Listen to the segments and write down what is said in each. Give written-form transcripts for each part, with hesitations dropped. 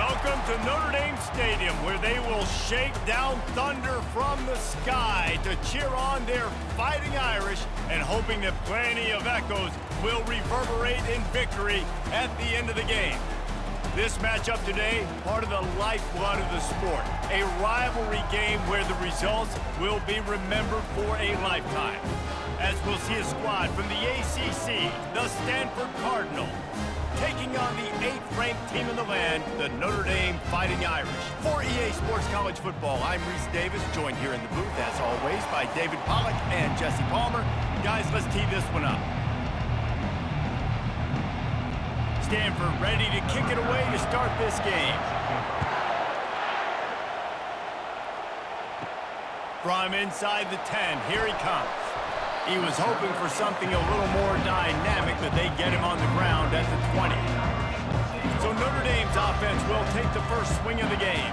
Welcome to Notre Dame Stadium, where they will shake down thunder from the sky to cheer on their Fighting Irish and hoping that plenty of echoes will reverberate in victory at the end of the game. This matchup today, part of the lifeblood of the sport, a rivalry game where the results will be remembered for a lifetime. As we'll see a squad from the ACC, the Stanford Cardinal, taking on the 8th-ranked team in the land, the Notre Dame Fighting Irish. For EA Sports College Football, I'm Reese Davis, joined here in the booth, as always, by David Pollack and Jesse Palmer. Guys, let's tee this one up. Stanford ready to kick it away to start this game. From inside the 10, here he comes. He was hoping for something a little more dynamic, but they get him on the ground at the 20. So Notre Dame's offense will take the first swing of the game.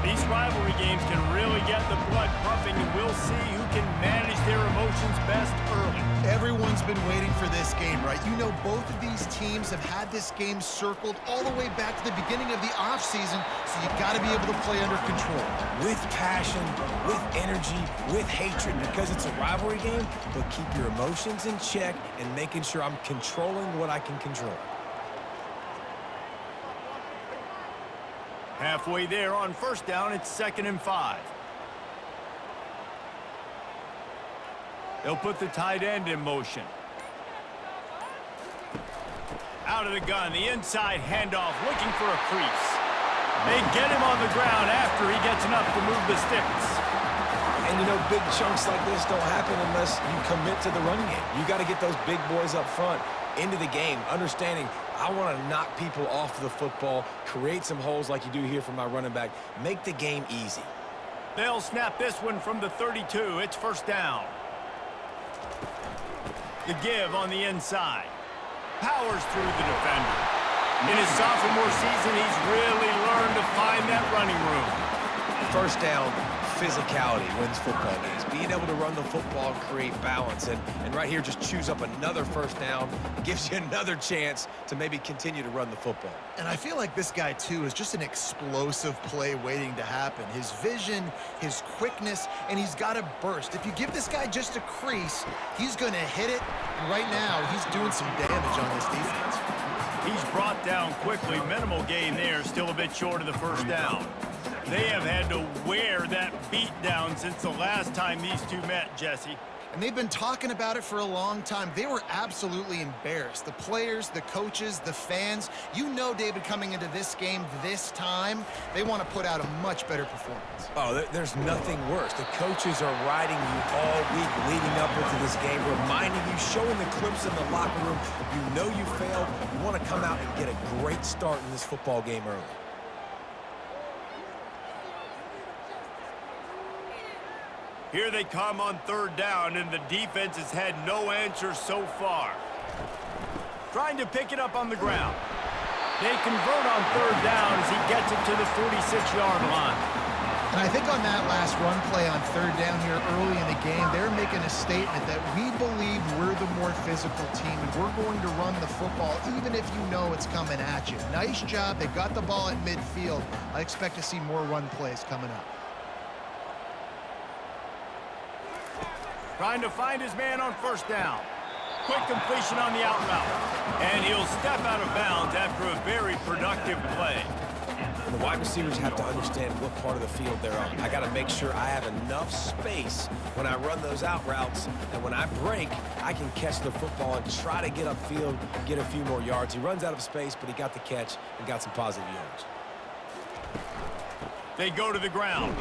These rivalry games can really get the blood pumping, and we'll see who can manage their emotions best early. Everyone's been waiting for this game, right? You know, both of these teams have had this game circled all the way back to the beginning of the offseason, so you got to be able to play under control. With passion, with energy, with hatred, because it's a rivalry game, but keep your emotions in check and making sure I'm controlling what I can control. Halfway there on first down, it's 2nd and 5. They'll put the tight end in motion. Out of the gun, the inside handoff, looking for a crease. They get him on the ground after he gets enough to move the sticks. And you know, big chunks like this don't happen unless you commit to the running game. You got to get those big boys up front into the game, understanding I want to knock people off the football, create some holes like you do here for my running back, make the game easy. They'll snap this one from the 32. It's first down. The give on the inside. Powers through the defender. In his sophomore season, he's really learned to find that running room. First down, physicality wins football games. Being able to run the football and create balance. And right here, just choose up another first down. Gives you another chance to maybe continue to run the football. And I feel like this guy, too, is just an explosive play waiting to happen. His vision, his quickness, and he's got a burst. If you give this guy just a crease, he's going to hit it. And right now, he's doing some damage on this defense. He's brought down quickly. Minimal gain there, still a bit short of the first down. They have had to wear that beat down since the last time these two met, Jesse. And they've been talking about it for a long time. They were absolutely embarrassed. The players, the coaches, the fans. You know, David, coming into this game this time, they want to put out a much better performance. Oh, there's nothing worse. The coaches are riding you all week leading up into this game, reminding you, showing the clips in the locker room. You know you failed. You want to come out and get a great start in this football game early. Here they come on third down, and the defense has had no answer so far. Trying to pick it up on the ground. They convert on third down as he gets it to the 46-yard line. And I think on that last run play on third down here early in the game, they're making a statement that we believe we're the more physical team, and we're going to run the football even if you know it's coming at you. Nice job. They got the ball at midfield. I expect to see more run plays coming up. Trying to find his man on first down. Quick completion on the out route. And he'll step out of bounds after a very productive play. And the wide receivers have to understand what part of the field they're on. I got to make sure I have enough space when I run those out routes, and when I break, I can catch the football and try to get upfield, get a few more yards. He runs out of space, but he got the catch and got some positive yards. They go to the ground.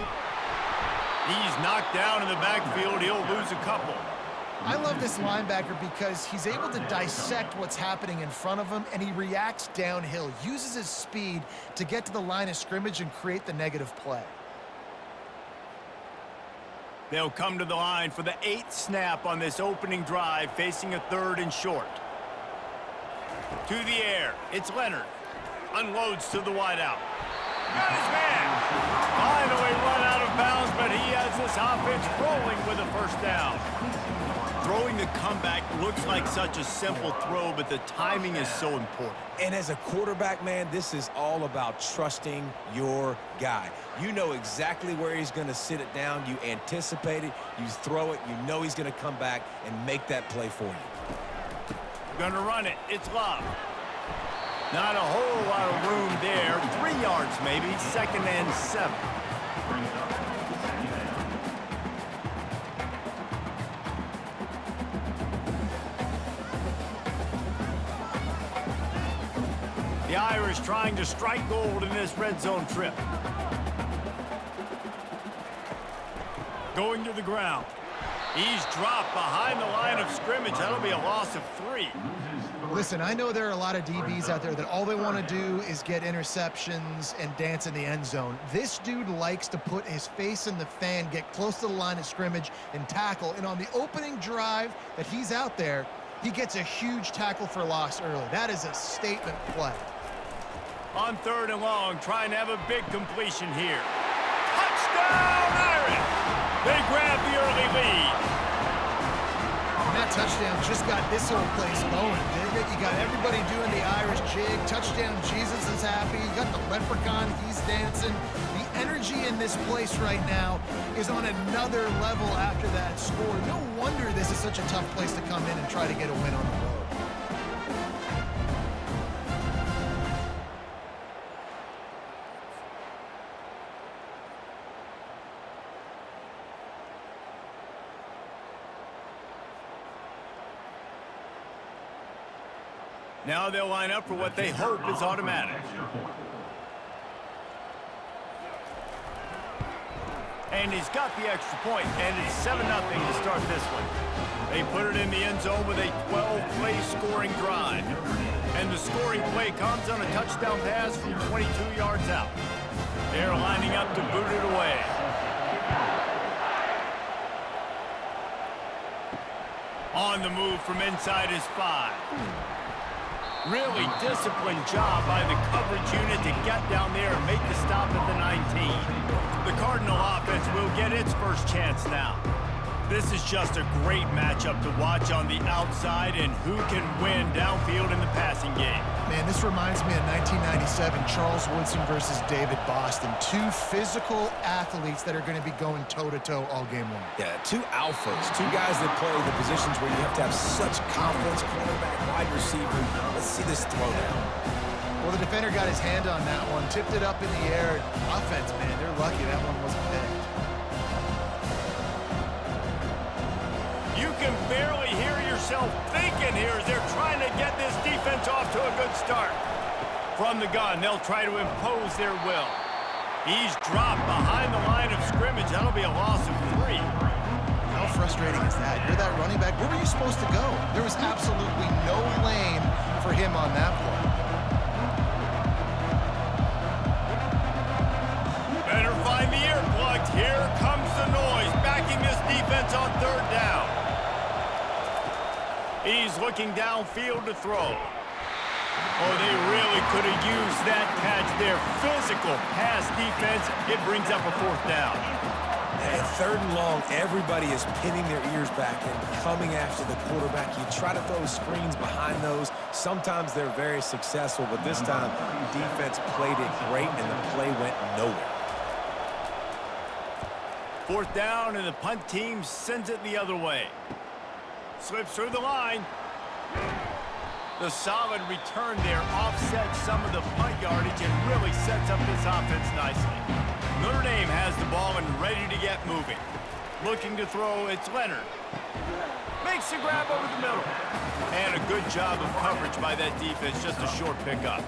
He's knocked down in the backfield. He'll lose a couple. I love this linebacker because he's able to dissect what's happening in front of him, and he reacts downhill, uses his speed to get to the line of scrimmage and create the negative play. They'll come to the line for the 8th snap on this opening drive, facing a 3rd and short. To the air, it's Leonard. Unloads to the wideout. Got his man. Finally run out of bounds, but he has this offense rolling with a first down. Throwing the comeback looks like such a simple throw, but the timing is so important. And as a quarterback, man, this is all about trusting your guy. You know exactly where he's going to sit it down. You anticipate it. You throw it. You know he's going to come back and make that play for you. Gonna run it. It's Love. Not a whole lot of room there. 3 yards maybe. 2nd and 7. The Irish trying to strike gold in this red zone trip. Going to the ground. He's dropped behind the line of scrimmage. That'll be a loss of 3. Listen, I know there are a lot of DBs out there that all they want to do is get interceptions and dance in the end zone. This dude likes to put his face in the fan, get close to the line of scrimmage, and tackle. And on the opening drive that he's out there, he gets a huge tackle for loss early. That is a statement play. On 3rd and long, trying to have a big completion here. Touchdown, Irish! They grab the early lead. And that touchdown just got this whole place going, didn't it? You got everybody doing the Irish jig. Touchdown, Jesus is happy. You got the leprechaun, he's dancing. The energy in this place right now is on another level after that score. No wonder this is such a tough place to come in and try to get a win on the road. Now they'll line up for what they hope is automatic. And he's got the extra point, and it's 7-0 to start this one. They put it in the end zone with a 12-play scoring drive. And the scoring play comes on a touchdown pass from 22 yards out. They're lining up to boot it away. On the move from inside his 5. Really disciplined job by the coverage unit to get down there and make the stop at the 19. The Cardinal offense will get its first chance now. This is just a great matchup to watch on the outside, and who can win downfield in the passing game. Man, this reminds me of 1997, Charles Woodson versus David Boston. 2 physical athletes that are going to be going toe-to-toe all game long. Yeah, 2 alphas, 2 guys that play the positions where you have to have such confidence, quarterback, wide receiver. Let's see this throwdown. Well, the defender got his hand on that one, tipped it up in the air. Offense, man, they're lucky that one wasn't picked. You can barely hear yourself thinking here as they're trying to get this defense off to a good start. From the gun, they'll try to impose their will. He's dropped behind the line of scrimmage. That'll be a loss of 3. How frustrating is that? You're that running back. Where were you supposed to go? There was absolutely no lane for him on that play. Better find the earplugs. Here comes the noise, backing this defense on 3rd down. He's looking downfield to throw. Oh, they really could have used that catch there. Physical pass defense. It brings up a 4th down. At 3rd and long, everybody is pinning their ears back and coming after the quarterback. You try to throw screens behind those. Sometimes they're very successful, but this time, defense played it great, and the play went nowhere. 4th down, and the punt team sends it the other way. Slips through the line. The solid return there offsets some of the punt yardage and really sets up this offense nicely. Notre Dame has the ball and ready to get moving. Looking to throw, it's Leonard. Makes the grab over the middle. And a good job of coverage by that defense, just a short pickup.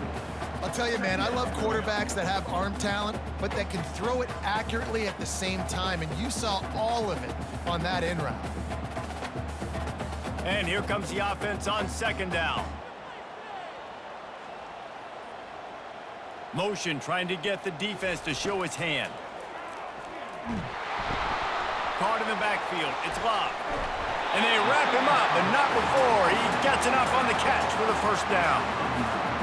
I'll tell you, man, I love quarterbacks that have arm talent, but that can throw it accurately at the same time, and you saw all of it on that in route. And here comes the offense on 2nd down. Motion trying to get the defense to show his hand. Caught in the backfield. It's Love. And they wrap him up, but not before he gets enough on the catch for the 1st down.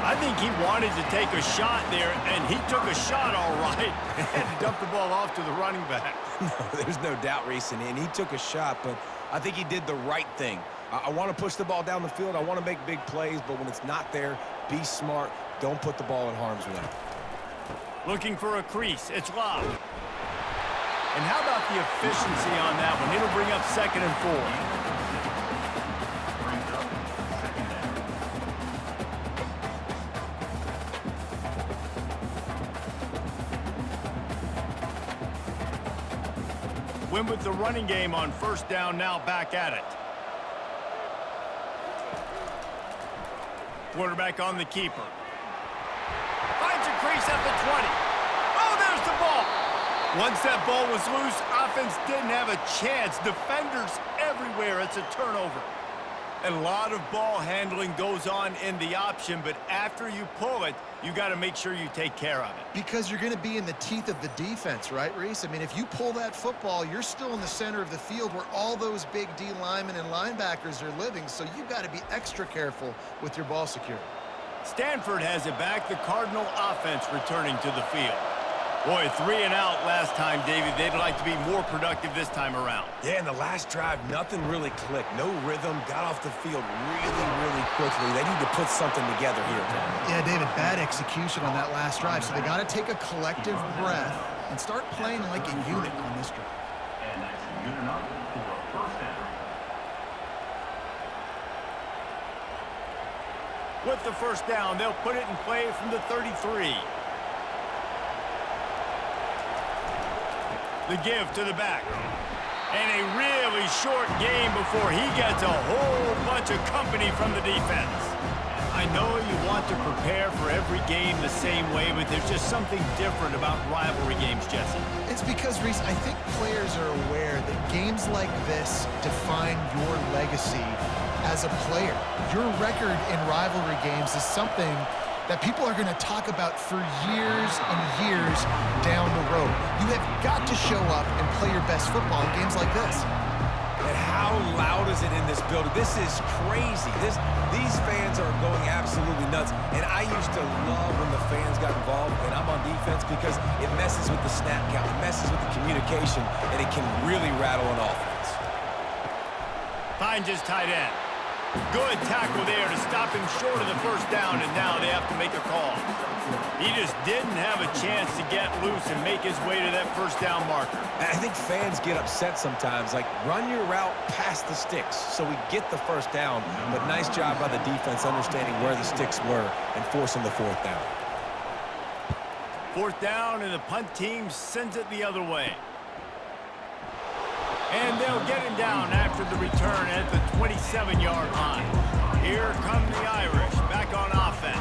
I think think he wanted to take a shot there, and he took a shot all right and dumped the ball off to the running back. No, there's no doubt, Reese, and he took a shot, but I think he did the right thing. I want to push the ball down the field. I want to make big plays, but when it's not there, be smart. Don't put the ball in harm's way. Looking for a crease. It's Love. And how about the efficiency on that one? It'll bring up 2nd and 4. Win with the running game on 1st down, now back at it. Quarterback on the keeper. Finds a crease at the 20. Oh, there's the ball. Once that ball was loose, offense didn't have a chance. Defenders everywhere. It's a turnover. A lot of ball handling goes on in the option, but after you pull it, you got to make sure you take care of it. Because you're going to be in the teeth of the defense, right, Reese? I mean, if you pull that football, you're still in the center of the field where all those big D linemen and linebackers are living, so you've got to be extra careful with your ball security. Stanford has it back. The Cardinal offense returning to the field. Boy, 3 and out last time, David. They'd like to be more productive this time around. Yeah, in the last drive, nothing really clicked. No rhythm, got off the field really quickly. They need to put something together here, Tom. Yeah, David, bad execution on that last drive, so they got to take a collective breath and start playing like a unit on this drive. And that's good enough for a first down. With the 1st down, they'll put it in play from the 33. The give to the back. And a really short game before he gets a whole bunch of company from the defense. I know you want to prepare for every game the same way, but there's just something different about rivalry games, Jesse. It's because, Reese, I think players are aware that games like this define your legacy as a player. Your record in rivalry games is something that people are going to talk about for years and years down the road. You have got to show up and play your best football in games like this. And how loud is it in this building? This is crazy. These fans are going absolutely nuts. And I used to love when the fans got involved, and I'm on defense, because it messes with the snap count, it messes with the communication, and it can really rattle an offense. Finds his tight end. Good tackle there to stop him short of the 1st down, and now they have to make a call. He just didn't have a chance to get loose and make his way to that 1st down marker. I think fans get upset sometimes, like, run your route past the sticks so we get the 1st down, but nice job by the defense understanding where the sticks were and forcing the 4th down. 4th down, and the punt team sends it the other way. And they'll get him down after the return at the 27-yard line. Here come the Irish back on offense.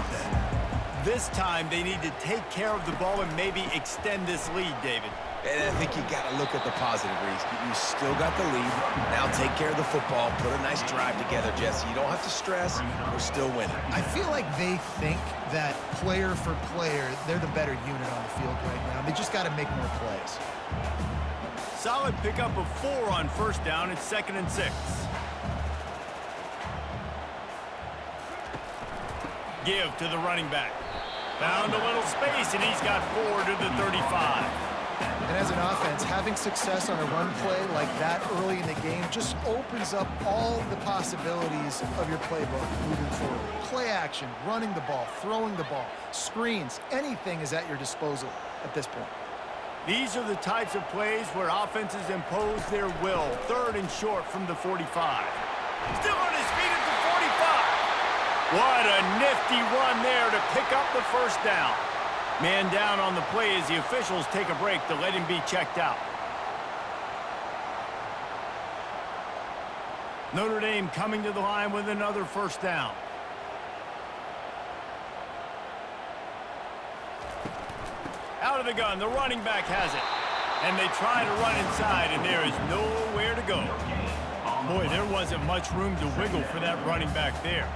This time they need to take care of the ball and maybe extend this lead, David. And I think you got to look at the positive, Reese. You still got the lead. Now take care of the football. Put a nice drive together, Jesse. You don't have to stress. We're still winning. I feel like they think that player for player, they're the better unit on the field right now. They just got to make more plays. Solid pickup of 4 on 1st down. It's 2nd and 6. Give to the running back. Found a little space, and he's got 4 to the 35. And as an offense, having success on a run play like that early in the game just opens up all the possibilities of your playbook moving forward. Play action, running the ball, throwing the ball, screens, anything is at your disposal at this point. These are the types of plays where offenses impose their will. 3rd and short from the 45. Still on his feet at the 45. What a nifty run there to pick up the 1st down. Man down on the play as the officials take a break to let him be checked out. Notre Dame coming to the line with another 1st down. Out of the gun, the running back has it. And they try to run inside, and there is nowhere to go. Boy, there wasn't much room to wiggle for that running back there.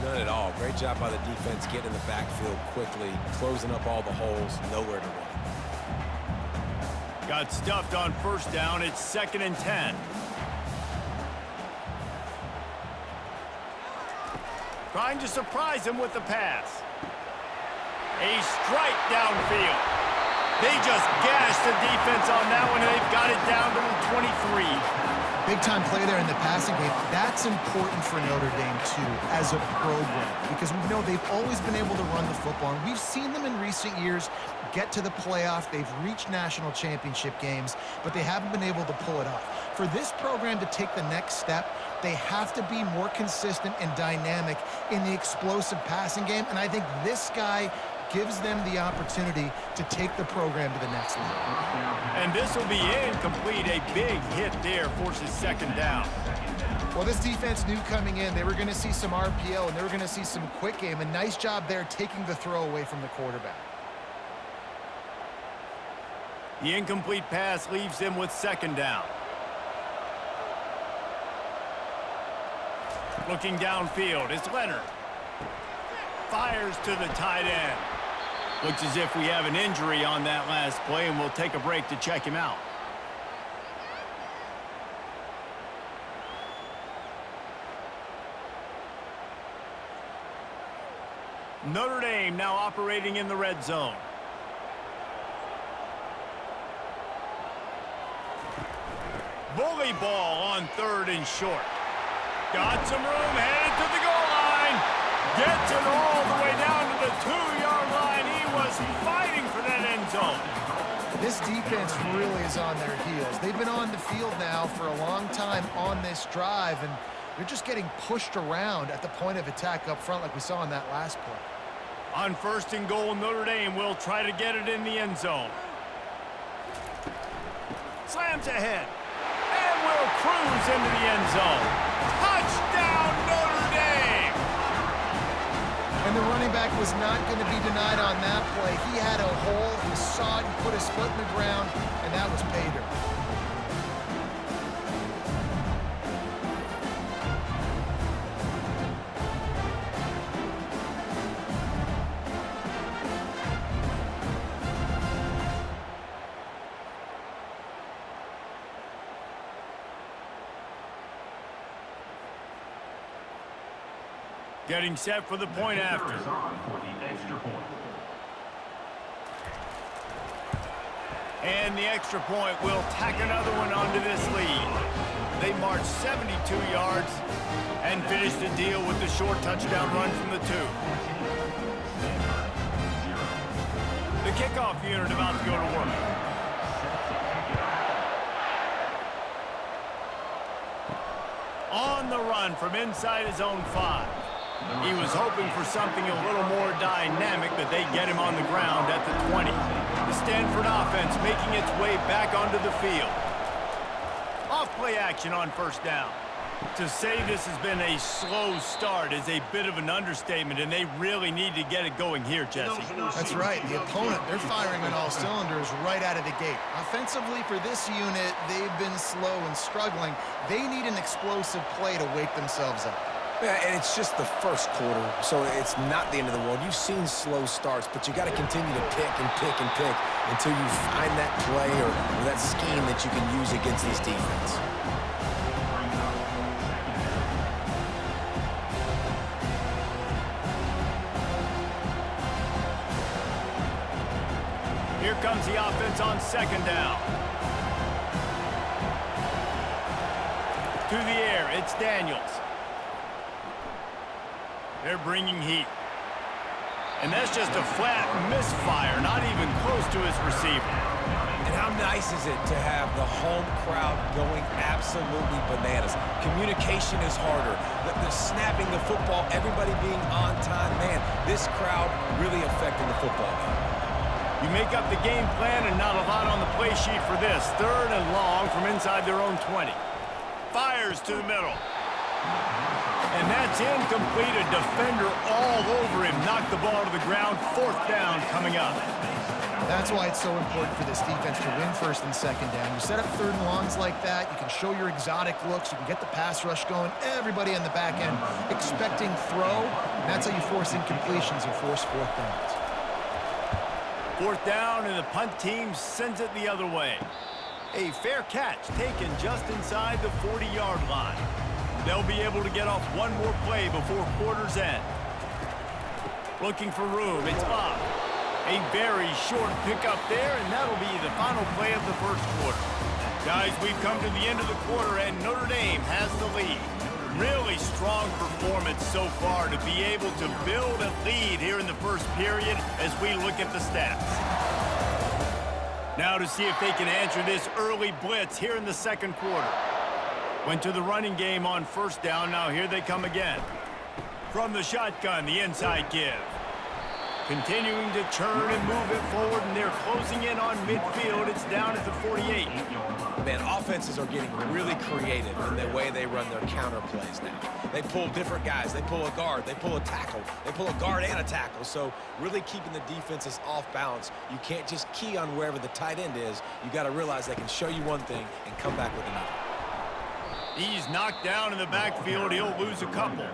None at all. Great job by the defense getting in the backfield quickly, closing up all the holes, nowhere to run. Got stuffed on 1st down. It's 2nd and 10. Trying to surprise him with the pass. A strike downfield. They just gashed the defense on that one, and they've got it down to the 23. Big-time play there in the passing game. That's important for Notre Dame, too, as a program, because we know they've always been able to run the football, and we've seen them in recent years get to the playoff. They've reached national championship games, but they haven't been able to pull it off. For this program to take the next step, they have to be more consistent and dynamic in the explosive passing game, and I think this guy gives them the opportunity to take the program to the next level. And this will be incomplete. A big hit there forces second down. Well, this defense knew coming in they were going to see some RPO and they were going to see some quick game. A nice job there taking the throw away from the quarterback. The incomplete pass leaves them with second down. Looking downfield, it's Leonard. Fires to the tight end. Looks as if we have an injury on that last play, and we'll take a break to check him out. Notre Dame now operating in the red zone. Bully ball on third and short. Got some room, headed to the goal line. Gets it all the way down to the 2-yard line. He was fighting for that end zone. This defense really is on their heels. They've been on the field now for a long time on this drive, and they're just getting pushed around at the point of attack up front like we saw in that last play. On first and goal, Notre Dame will try to get it in the end zone. Slams ahead. And will cruise into the end zone. Touchdown, Notre Dame! And the running back was not going to be denied on that play. He had a hole, he saw it, he put his foot in the ground, and that was pay dirt. Getting set for the point after. And the extra point will tack another one onto this lead. They march 72 yards and finish the deal with the short touchdown run from the 2. The kickoff unit about to go to work. On the run from inside his own 5. He was hoping for something a little more dynamic, but they get him on the ground at the 20. The Stanford offense making its way back onto the field. Off-play action on first down. To say this has been a slow start is a bit of an understatement, and they really need to get it going here, Jesse. That's right. The opponent, they're firing on all cylinders right out of the gate. Offensively, for this unit, they've been slow and struggling. They need an explosive play to wake themselves up. Yeah, and it's just the first quarter, so it's not the end of the world. You've seen slow starts, but you got to continue to pick and pick and pick until you find that play or that scheme that you can use against this defense. Here comes the offense on second down. To the air, it's Daniels. They're bringing heat. And that's just a flat misfire, not even close to his receiver. And how nice is it to have the home crowd going absolutely bananas? Communication is harder. The snapping the football, everybody being on time. Man, this crowd really affecting the football game. You make up the game plan and not a lot on the play sheet for this. Third and long from inside their own 20. Fires to the middle. And that's incomplete. A defender all over him. Knocked the ball to the ground. Fourth down coming up. That's why it's so important for this defense to win first and second down. You set up third and longs like that, you can show your exotic looks, you can get the pass rush going, everybody on the back end expecting throw, and that's how you force incompletions and force fourth downs. Fourth down, and the punt team sends it the other way. A fair catch taken just inside the 40-yard line. They'll be able to get off one more play before quarter's end. Looking for room, it's Bob. A very short pickup there, and that'll be the final play of the first quarter. Guys, we've come to the end of the quarter, and Notre Dame has the lead. Really strong performance so far to be able to build a lead here in the first period as we look at the stats. Now to see if they can answer this early blitz here in the second quarter. Went to the running game on first down. Now here they come again. From the shotgun, the inside give. Continuing to turn and move it forward, and they're closing in on midfield. It's down at the 48. Man, offenses are getting really creative in the way they run their counter plays now. They pull different guys. They pull a guard. They pull a tackle. They pull a guard and a tackle. So really keeping the defenses off balance. You can't just key on wherever the tight end is. You got to realize they can show you one thing and come back with another. He's knocked down in the backfield. He'll lose a couple.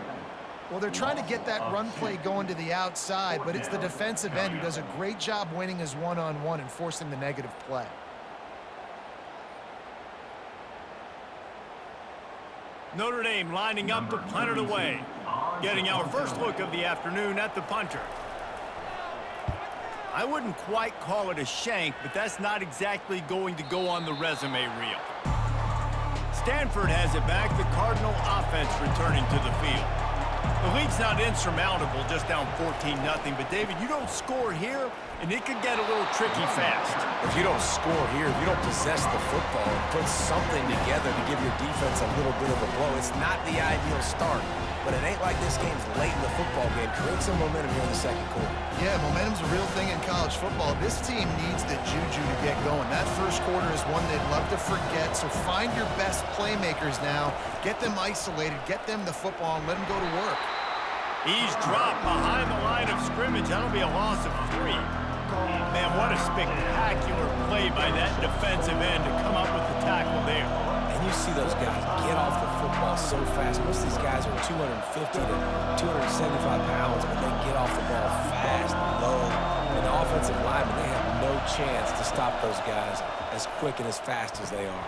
Well, they're trying to get that run play going to the outside, but it's the defensive end who does a great job winning his one-on-one and forcing the negative play. Notre Dame lining up to punt it away. Getting our first look of the afternoon at the punter. I wouldn't quite call it a shank, but that's not exactly going to go on the resume reel. Stanford has it back, the Cardinal offense returning to the field. The lead's not insurmountable, just down 14-0, but David, you don't score here, and it could get a little tricky fast. If you don't score here, if you don't possess the football and put something together to give your defense a little bit of a blow, it's not the ideal start. But it ain't like this game's late in the football game. Create some momentum here in the second quarter. Yeah, momentum's a real thing in college football. This team needs the juju to get going. That first quarter is one they'd love to forget, so find your best playmakers now. Get them isolated, get them the football, and let them go to work. He's dropped behind the line of scrimmage. That'll be a loss of 3. Man, what a spectacular play by that defensive end to come up with the tackle there. And you see those guys get off the football so fast. Most of these guys are 250 to 275 pounds, but they get off the ball fast, low. And the offensive linemen, they have no chance to stop those guys as quick and as fast as they are.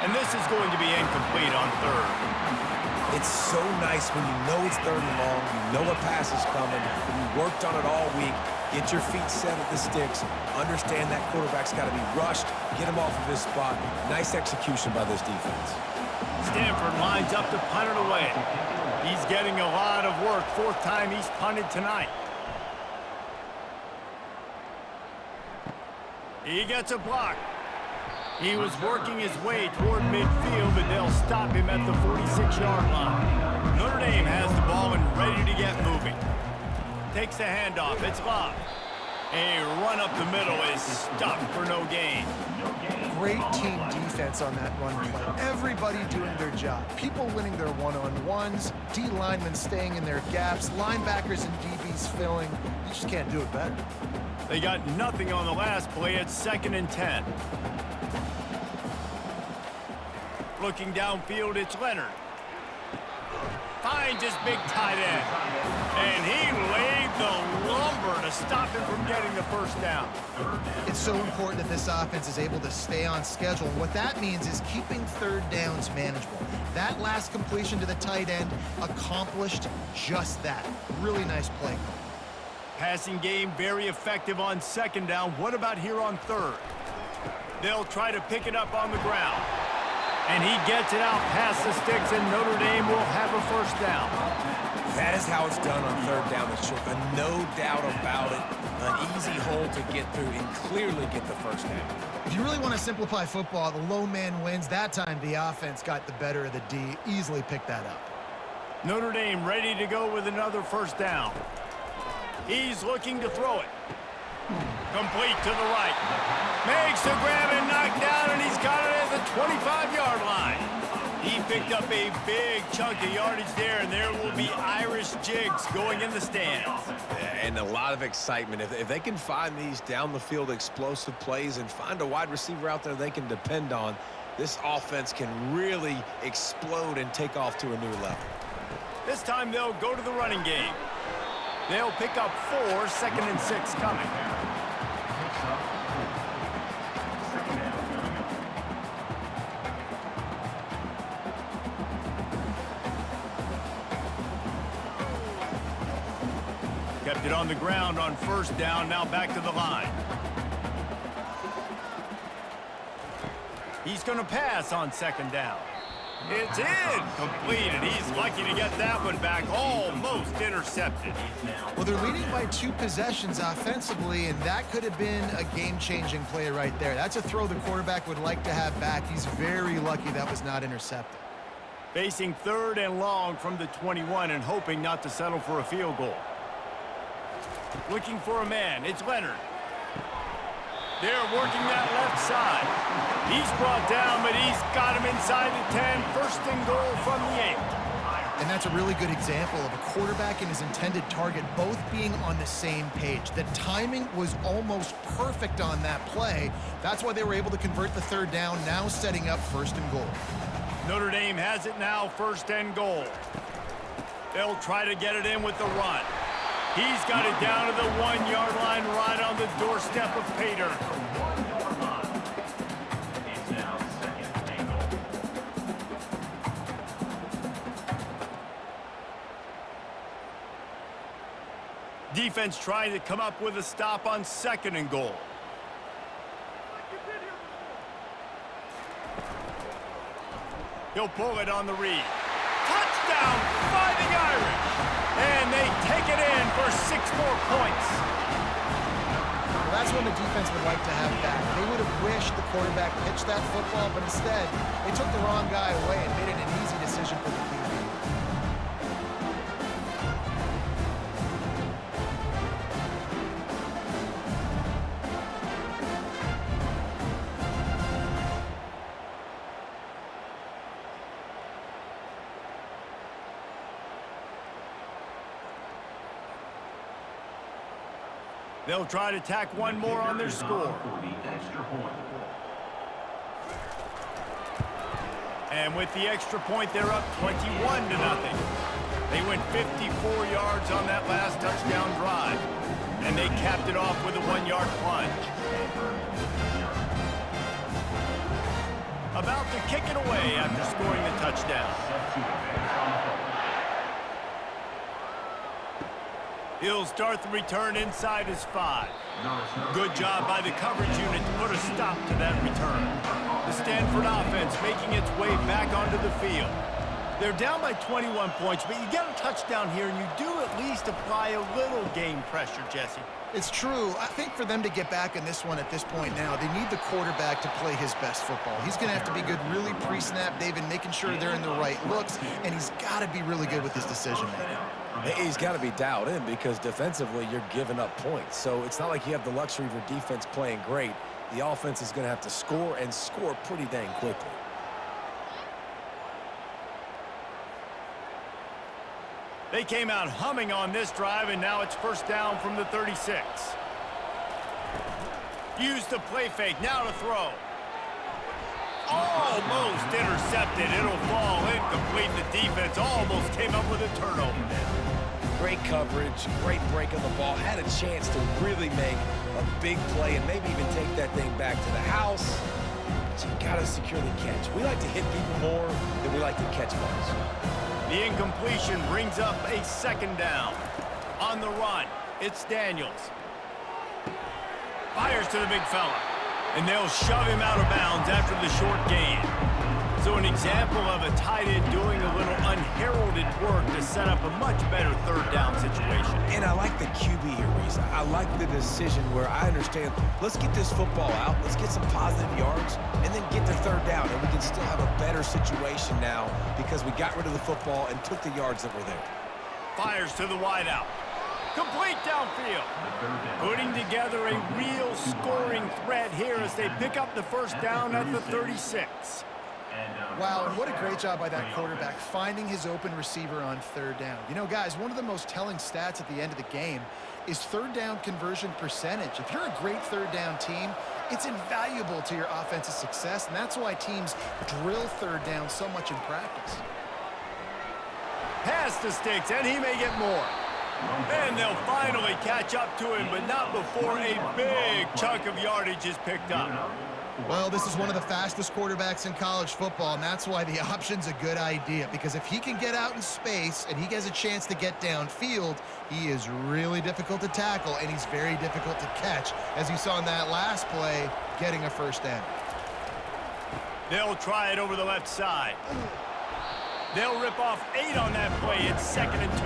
And this is going to be incomplete on third. It's so nice when you know it's third and long, you know a pass is coming, you worked on it all week, get your feet set at the sticks, understand that quarterback's got to be rushed, get him off of his spot. Nice execution by this defense. Stanford lines up to punt it away. He's getting a lot of work. 4th time he's punted tonight. He gets a block. He was working his way toward midfield, but they'll stop him at the 46-yard line. Notre Dame has the ball and ready to get moving. Takes the handoff. It's Love. A run up the middle is stuffed for no gain. Great team defense on that run play. Everybody doing their job. People winning their one-on-ones, D linemen staying in their gaps, linebackers and DBs filling. You just can't do it better. They got nothing on the last play. It's 2nd and 10. Looking downfield, it's Leonard. Finds his big tight end. And he laid the lumber to stop him from getting the first down. It's so important that this offense is able to stay on schedule. And what that means is keeping third downs manageable. That last completion to the tight end accomplished just that. Really nice play. Passing game very effective on 2nd down. What about here on 3rd? They'll try to pick it up on the ground. And he gets it out past the sticks, and Notre Dame will have a first down. That is how it's done on 3rd down. It's no doubt about it. An easy hole to get through and clearly get the first down. If you really want to simplify football, the low man wins. That time the offense got the better of the D. Easily picked that up. Notre Dame ready to go with another first down. He's looking to throw it. Complete to the right. Makes the grab and knocked down, and he's got it at the 25-yard line. He picked up a big chunk of yardage there, and there will be Irish jigs going in the stands. And a lot of excitement. If they can find these down-the-field explosive plays and find a wide receiver out there they can depend on, this offense can really explode and take off to a new level. This time they'll go to the running game. They'll pick up 4, 2nd and 6 coming. Kept it on the ground on first down. Now back to the line. He's going to pass on second down. It's incomplete, and he's lucky to get that one back, almost intercepted. Well, they're leading by 2 possessions offensively, and that could have been a game-changing play right there. That's a throw the quarterback would like to have back. He's very lucky that was not intercepted. Facing 3rd and long from the 21 and hoping not to settle for a field goal. Looking for a man. It's Leonard. They're working that left side. He's brought down, but he's got him inside the 10. First and goal from the 8. And that's a really good example of a quarterback and his intended target both being on the same page. The timing was almost perfect on that play. That's why they were able to convert the 3rd down, now setting up 1st and goal. Notre Dame has it now, 1st and goal. They'll try to get it in with the run. He's got it down to the 1-yard line, right on the doorstep of Pater. It's now 2nd and goal. Defense trying to come up with a stop on 2nd and goal. He'll pull it on the read. Touchdown, Fighting Irish! And they take it in for 6 more points. Well, that's when the defense would like to have back. They would have wished the quarterback pitched that football, but instead, they took the wrong guy away and made it an easy decision for the team. They'll try to tack one more on their score. And with the extra point, they're up 21-0. They went 54 yards on that last touchdown drive. And they capped it off with a 1-yard plunge. About to kick it away after scoring the touchdown. He'll start the return inside his 5. Good job by the coverage unit to put a stop to that return. The Stanford offense making its way back onto the field. They're down by 21 points, but you get a touchdown here, and you do at least apply a little game pressure, Jesse. It's true. I think for them to get back in this one at this point now, they need the quarterback to play his best football. He's going to have to be good really pre-snap, David, making sure they're in the right looks, and he's got to be really good with his decision-making. He's got to be dialed in because defensively you're giving up points. So it's not like you have the luxury of your defense playing great. The offense is going to have to score and score pretty dang quickly. They came out humming on this drive, and now it's 1st down from the 36. Use the play fake, now to throw. Almost intercepted. It'll fall incomplete. The defense almost came up with a turnover. Great coverage, great break on the ball. Had a chance to really make a big play and maybe even take that thing back to the house. But you got to secure the catch. We like to hit people more than we like to catch balls. The incompletion brings up a 2nd down. On the run, it's Daniels. Fires to the big fella. And they'll shove him out of bounds after the short gain. So an example of a tight end doing a little unheralded work to set up a much better 3rd down situation. And I like the QB here, Reese. I like the decision where I understand, let's get this football out, let's get some positive yards, and then get to 3rd down. And we can still have a better situation now because we got rid of the football and took the yards that were there. Fires to the wideout. Complete downfield. Putting together a real scoring threat here as they pick up the 1st down at the 36. Wow, and what a great job by that quarterback, finding his open receiver on 3rd down. You know, guys, one of the most telling stats at the end of the game is 3rd down conversion percentage. If you're a great 3rd down team, it's invaluable to your offensive success, and that's why teams drill 3rd down so much in practice. Pass the sticks, and he may get more. And they'll finally catch up to him, but not before a big chunk of yardage is picked up. Well, this is one of the fastest quarterbacks in college football, and that's why the option's a good idea, because if he can get out in space and he gets a chance to get downfield, he is really difficult to tackle, and he's very difficult to catch, as you saw in that last play, getting a first down. They'll try it over the left side. They'll rip off 8 on that play. It's 2nd and 2.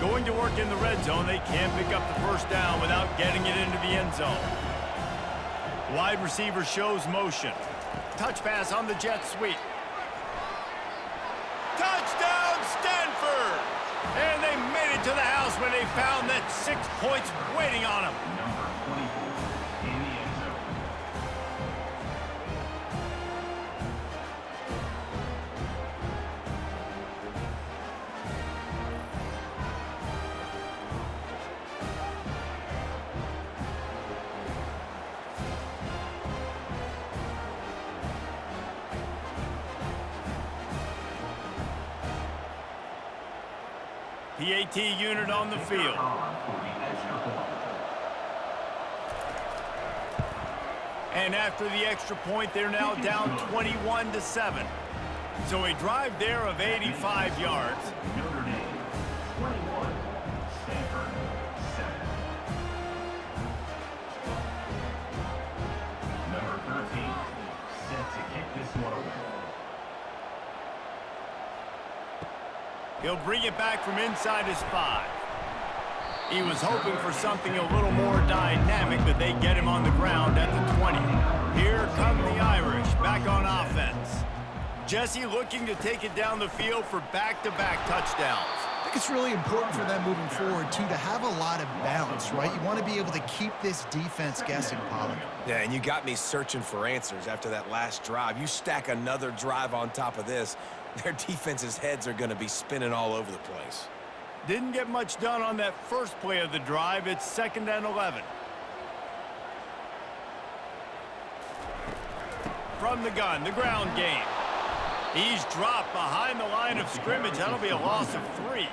Going to work in the red zone, they can't pick up the first down without getting it into the end zone. Wide receiver shows motion. Touch pass on the jet sweep. Touchdown, Stanford! And they made it to the house when they found that 6 points waiting on them. Number 24 in the end zone. PAT unit on the field. And after the extra point, they're now down 21-7. So a drive there of 85 yards. Notre Dame 21, Stanford 7. Number 13 set to kick this one away. He'll bring it back from inside his 5. He was hoping for something a little more dynamic, but they get him on the ground at the 20. Here come the Irish, back on offense. Jesse looking to take it down the field for back-to-back touchdowns. I think it's really important for them moving forward, too, to have a lot of balance, right? You want to be able to keep this defense guessing, Pollard. Yeah, and you got me searching for answers after that last drive. You stack another drive on top of this, their defense's heads are going to be spinning all over the place. Didn't get much done on that first play of the drive. It's 2nd and 11. From the gun, the ground game. He's dropped behind the line of scrimmage. That'll be a loss of 3.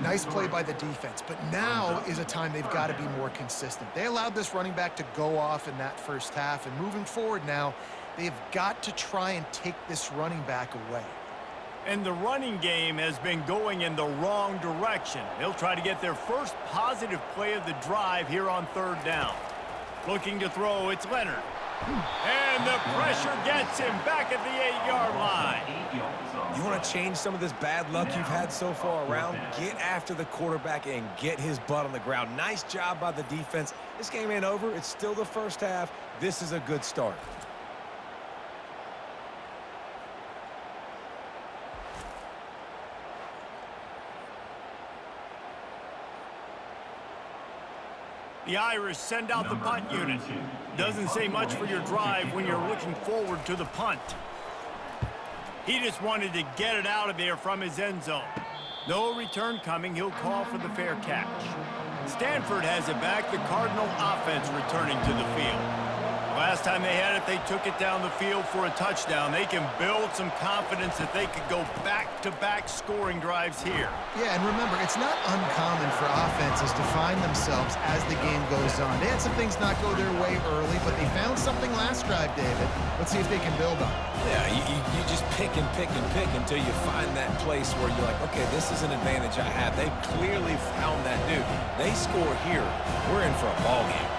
Nice play by the defense, but now is a time they've got to be more consistent. They allowed this running back to go off in that first half, and moving forward now, they've got to try and take this running back away. And the running game has been going in the wrong direction. They'll try to get their first positive play of the drive here on 3rd down. Looking to throw, it's Leonard. And the pressure gets him back at the 8-yard line. You want to change some of this bad luck you've had so far around? Get after the quarterback and get his butt on the ground. Nice job by the defense. This game ain't over. It's still the first half. This is a good start. The Irish send out the punt unit. Doesn't say much for your drive when you're looking forward to the punt. He just wanted to get it out of there from his end zone. No return coming. He'll call for the fair catch. Stanford has it back. The Cardinal offense returning to the field. Last time they had it, they took it down the field for a touchdown. They can build some confidence that they could go back-to-back scoring drives here. Yeah, and remember, it's not uncommon for offenses to find themselves as the game goes on. They had some things not go their way early, but they found something last drive, David. Let's see if they can build on it. Yeah, you just pick and pick and pick until you find that place where you're like, okay, this is an advantage I have. They clearly found that dude. They score here. We're in for a ball game.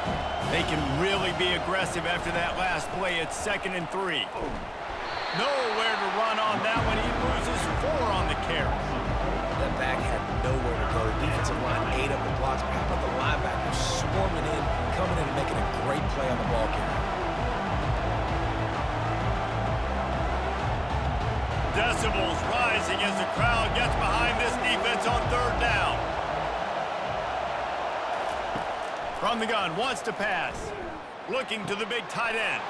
They can really be aggressive after that last play. It's 2nd and 3. Nowhere to run on that one. He loses 4 on the carry. That back had nowhere to go. The defensive line ate up the blocks. How about the linebackers swarming in, coming in and making a great play on the ball carrier? Decibels rising as the crowd gets behind this defense on 3rd down. From the gun, wants to pass. Looking to the big tight end.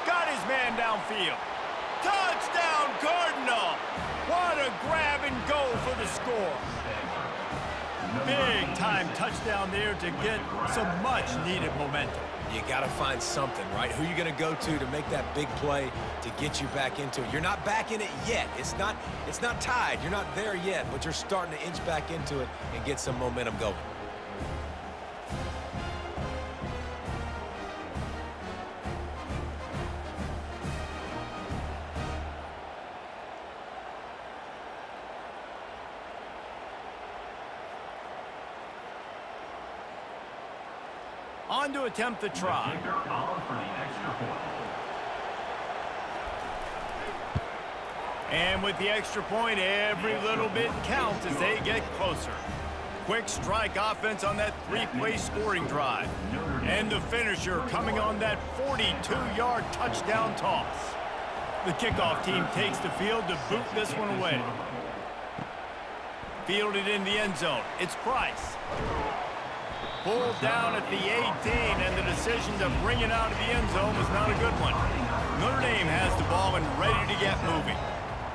Got his man downfield. Touchdown, Cardinal! What a grab and go for the score. Big time touchdown there to get some much needed momentum. You got to find something, right? Who are you going to go to make that big play to get you back into it? You're not back in it yet. It's not tied. You're not there yet, but you're starting to inch back into it and get some momentum going. On to attempt the try. Kicker on for the extra point. And with the extra point, every little bit counts as they get closer. Quick strike offense on that three-play scoring drive. And the finisher coming on that 42-yard touchdown toss. The kickoff team takes the field to boot this one away. Fielded in the end zone. It's Price. Pulled down at the 18, and the decision to bring it out of the end zone was not a good one. Notre Dame has the ball and ready to get moving.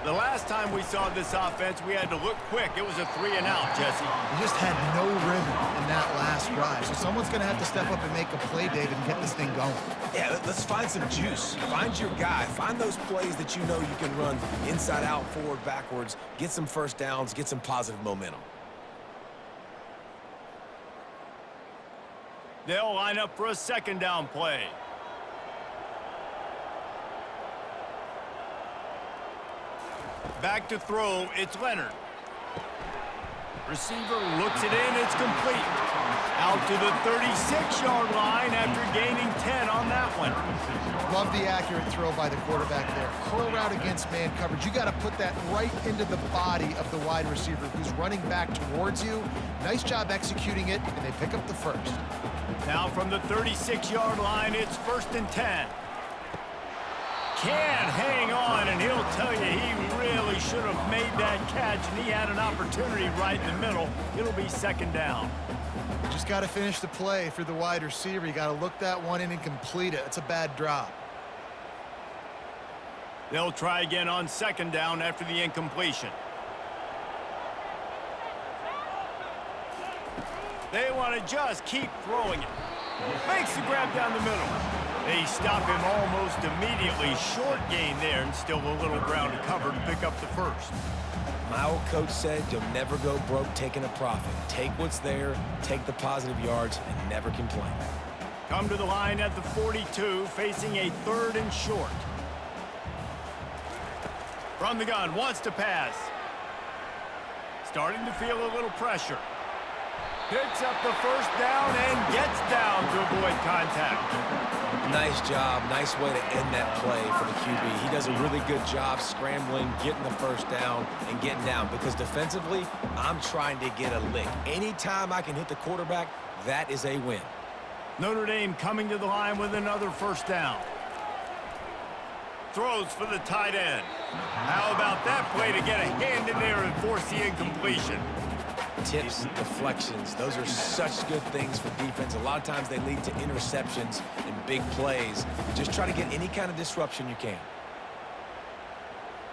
The last time we saw this offense, we had to look quick. It was a 3-and-out, Jesse. We just had no rhythm in that last drive. So someone's going to have to step up and make a play, David, and get this thing going. Yeah, let's find some juice. Find your guy. Find those plays that you know you can run inside out, forward, backwards. Get some first downs. Get some positive momentum. They'll line up for a second down play. Back to throw, it's Leonard. Receiver looks it in, it's complete. Out to the 36-yard line after gaining 10 on that one. Love the accurate throw by the quarterback there. Curl route against man coverage. You got to put that right into the body of the wide receiver who's running back towards you. Nice job executing it, and they pick up the first. Now from the 36-yard line, it's 1st and 10. Can't hang on, and he'll tell you he really should have made that catch, and he had an opportunity right in the middle. It'll be second down. Just got to finish the play for the wide receiver. You got to look that one in and complete it. It's a bad drop. They'll try again on second down after the incompletion. They want to just keep throwing it. Makes the grab down the middle. They stop him almost immediately. Short gain there, and still a little ground to cover to pick up the first. My old coach said you'll never go broke taking a profit. Take what's there, take the positive yards, and never complain. Come to the line at the 42, facing a 3rd and short. From the gun, wants to pass. Starting to feel a little pressure. Picks up the first down and gets down to avoid contact. Nice job. Nice way to end that play for the QB. He does a really good job scrambling, getting the first down, and getting down. Because defensively, I'm trying to get a lick. Anytime I can hit the quarterback, that is a win. Notre Dame coming to the line with another first down. Throws for the tight end. How about that play to get a hand in there and force the incompletion? Tips, deflections, those are such good things for defense. A lot of times they lead to interceptions and big plays. Just try to get any kind of disruption you can.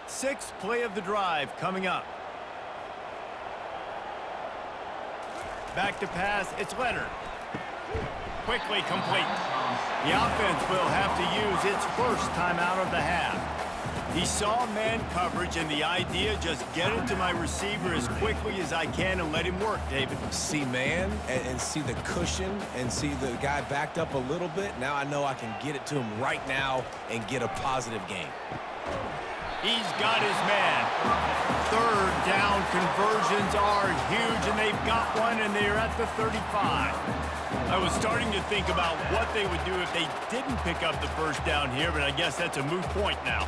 6th play of the drive coming up. Back to pass, it's Leonard. Quickly complete. The offense will have to use its first timeout of the half. He saw man coverage, and the idea just get it to my receiver as quickly as I can and let him work, David. See man and see the cushion and see the guy backed up a little bit. Now I know I can get it to him right now and get a positive gain. He's got his man. 3rd down conversions are huge, and they've got one, and they're at the 35. I was starting to think about what they would do if they didn't pick up the first down here, but I guess that's a moot point now.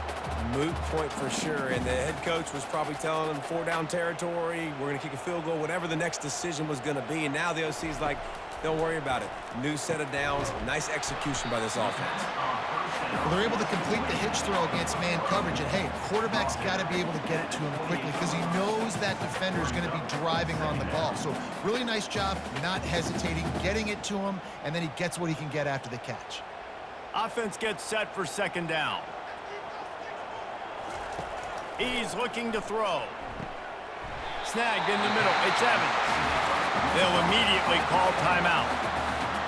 Moot point for sure, and the head coach was probably telling them 4-down territory, we're going to kick a field goal, whatever the next decision was going to be, and now the OC's like, don't worry about it. New set of downs, nice execution by this offense. Well, they're able to complete the hitch throw against man coverage, and hey, quarterback's got to be able to get it to him quickly because he knows that defender is going to be driving on the ball. So really nice job not hesitating, getting it to him, and then he gets what he can get after the catch. Offense gets set for second down. He's looking to throw. Snagged in the middle. It's Evans. They'll immediately call timeout.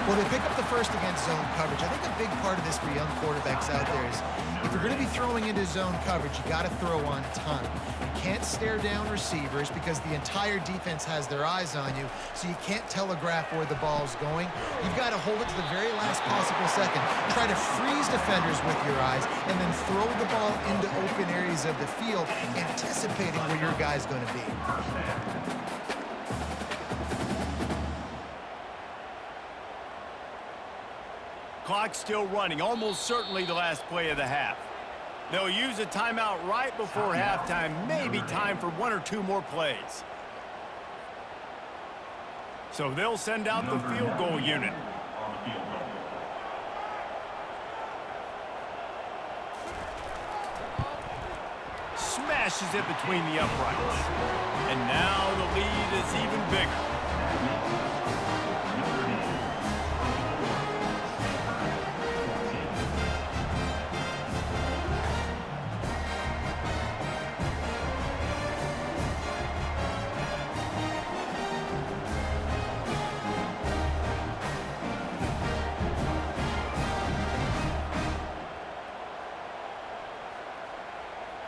Well, they pick up the first against zone coverage. I think a big part of this for young quarterbacks out there is if you're going to be throwing into zone coverage, you got to throw on time. You can't stare down receivers because the entire defense has their eyes on you, so you can't telegraph where the ball's going. You've got to hold it to the very last possible second. Try to freeze defenders with your eyes and then throw the ball into open areas of the field, anticipating where your guy's going to be. Clock still running, almost certainly the last play of the half. They'll use a timeout right before halftime, maybe time for one or two more plays. So they'll send out the field goal unit. Smashes it between the uprights. And now the lead is even bigger.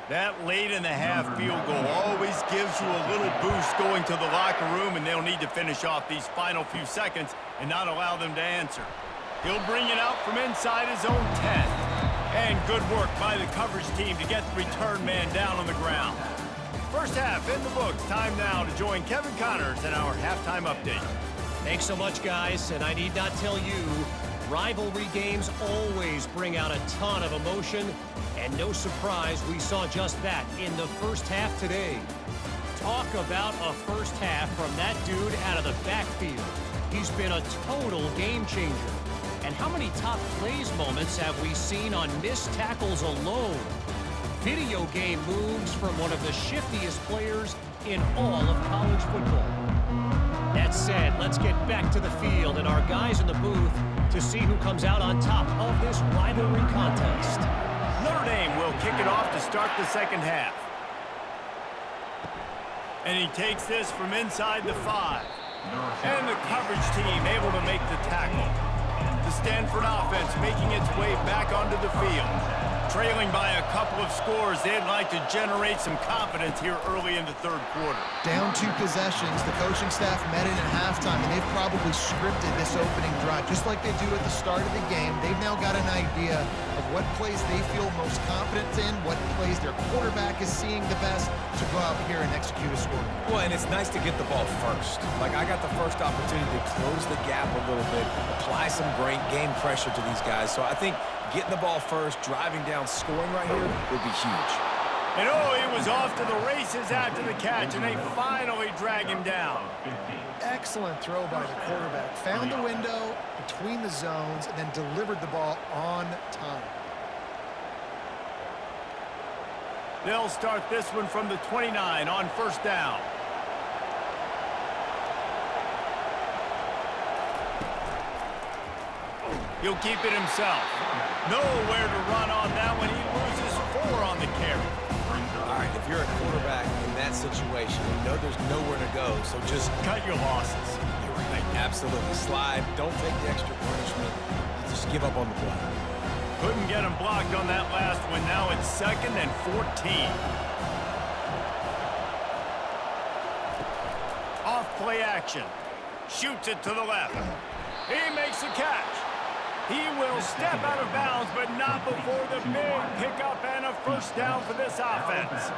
That late in the half field goal always gives you a little boost going to the locker room, and they'll need to finish off these final few seconds and not allow them to answer. He'll bring it out from inside his own 10. And good work by the coverage team to get the return man down on the ground. First half in the books. Time now to join Kevin Connors in our halftime update. Thanks so much, guys, and I need not tell you, rivalry games always bring out a ton of emotion, and no surprise we saw just that in the first half today. Talk about a first half from that dude out of the backfield. He's been a total game changer. And how many top plays moments have we seen on missed tackles alone? Video game moves from one of the shiftiest players in all of college football. That said, let's get back to the field and our guys in the booth to see who comes out on top of this rivalry contest. Notre Dame will kick it off to start the second half. And he takes this from inside the 5. And the coverage team able to make the tackle. The Stanford offense making its way back onto the field. Trailing by a couple of scores, they'd like to generate some confidence here early in the third quarter. Down 2 possessions, the coaching staff met in at halftime, and they've probably scripted this opening drive. Just like they do at the start of the game, they've now got an idea of what plays they feel most confident in, what plays their quarterback is seeing the best to go out here and execute a score. Well, and it's nice to get the ball first. Like, I got the first opportunity to close the gap a little bit, apply some great game pressure to these guys. So I think getting the ball first, driving down, scoring right here would be huge. And oh, he was off to the races after the catch, and they finally drag him down. Excellent throw by the quarterback. Found the window between the zones and then delivered the ball on time. They'll start this one from the 29 on first down. He'll keep it himself. Nowhere to run on that one. He loses 4 on the carry. All right, if you're a quarterback in that situation, you know there's nowhere to go, so just cut your losses. You're right. Absolutely. Slide. Don't take the extra punishment. Just give up on the play. Couldn't get him blocked on that last one. Now it's 2nd and 14. Off play action. Shoots it to the left. He makes the catch. He will step out of bounds, but not before the big pickup and a first down for this offense.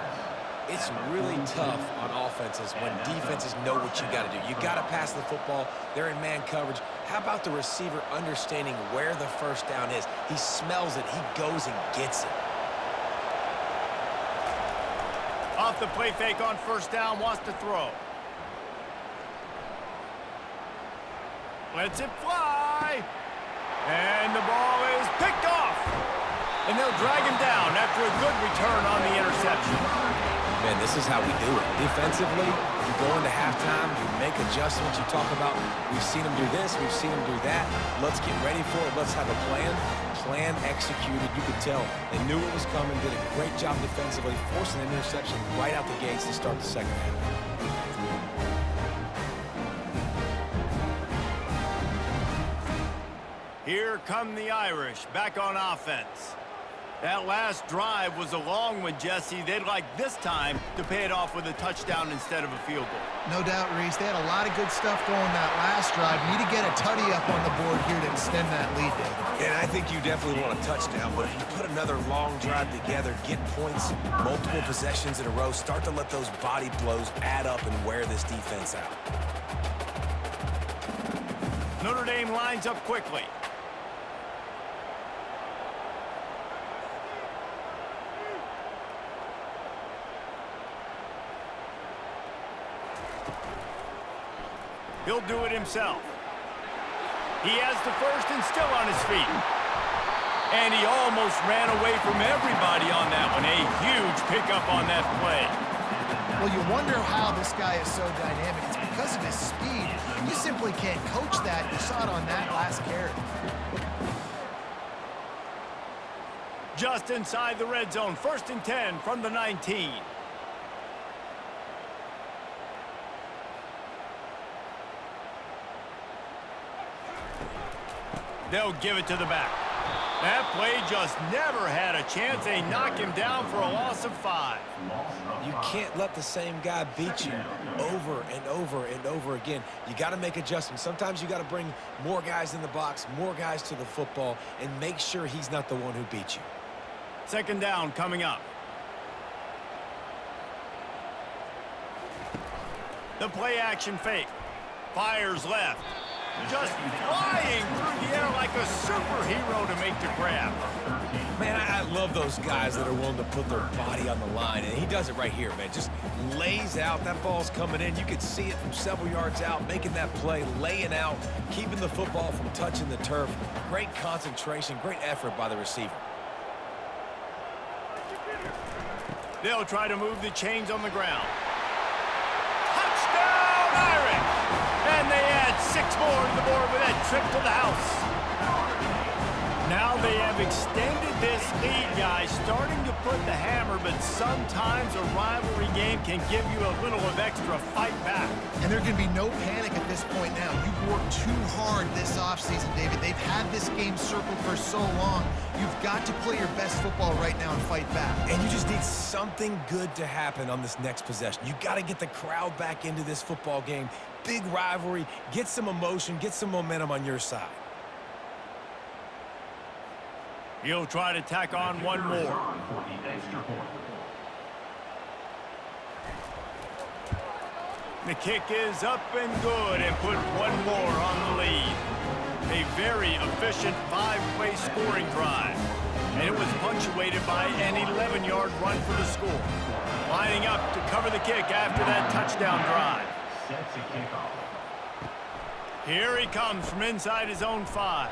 It's really tough on offenses when defenses know what you got to do. You got to pass the football. They're in man coverage. How about the receiver understanding where the first down is? He smells it. He goes and gets it. Off the play fake on first down, wants to throw. Lets it fly. And the ball is picked off. And they'll drag him down after a good return on the interception. Man, this is how we do it. Defensively, you go into halftime, you make adjustments. You talk about, we've seen them do this, we've seen them do that. Let's get ready for it. Let's have a plan. Plan executed. You could tell they knew it was coming, did a great job defensively, forcing an interception right out the gates to start the second half. Here come the Irish back on offense. That last drive was a long one, Jesse. They'd like this time to pay it off with a touchdown instead of a field goal. No doubt, Reese. They had a lot of good stuff going that last drive. Need to get a tutty up on the board here to extend that lead, David. And I think you definitely want a touchdown, but if you put another long drive together, get points, multiple possessions in a row, start to let those body blows add up and wear this defense out. Notre Dame lines up quickly. He'll do it himself. He has the first and still on his feet. And he almost ran away from everybody on that one. A huge pickup on that play. Well, you wonder how this guy is so dynamic. It's because of his speed. You simply can't coach that. You saw it on that last carry. Just inside the red zone. 1st and 10 from the 19. They'll give it to the back. That play just never had a chance. They knock him down for a loss of 5. You can't let the same guy beat you over and over and over again. You got to make adjustments. Sometimes you got to bring more guys in the box, more guys to the football, and make sure he's not the one who beat you. 2nd down coming up. The play action fake. Fires left. Just flying through the air like a superhero to make the grab. Man, I love those guys that are willing to put their body on the line, and he does it right here, man. Just lays out. That ball's coming in. You could see it from several yards out, making that play, laying out, keeping the football from touching the turf. Great concentration, great effort by the receiver. They'll try to move the chains on the ground. Touchdown, Irish! And they add 6 more to the board with that trip to the house. Now they have extended this lead, guys, starting to put the hammer, but sometimes a rivalry game can give you a little of extra fight back. And there can be no panic at this point now. You've worked too hard this offseason, David. They've had this game circled for so long. You've got to play your best football right now and fight back. And you just need something good to happen on this next possession. You got to get the crowd back into this football game. Big rivalry, get some emotion, get some momentum on your side. He'll try to tack on one more. The kick is up and good and put one more on the lead. A very efficient 5-play scoring drive. And it was punctuated by an 11-yard run for the score. Lining up to cover the kick after that touchdown drive. Here he comes from inside his own 5.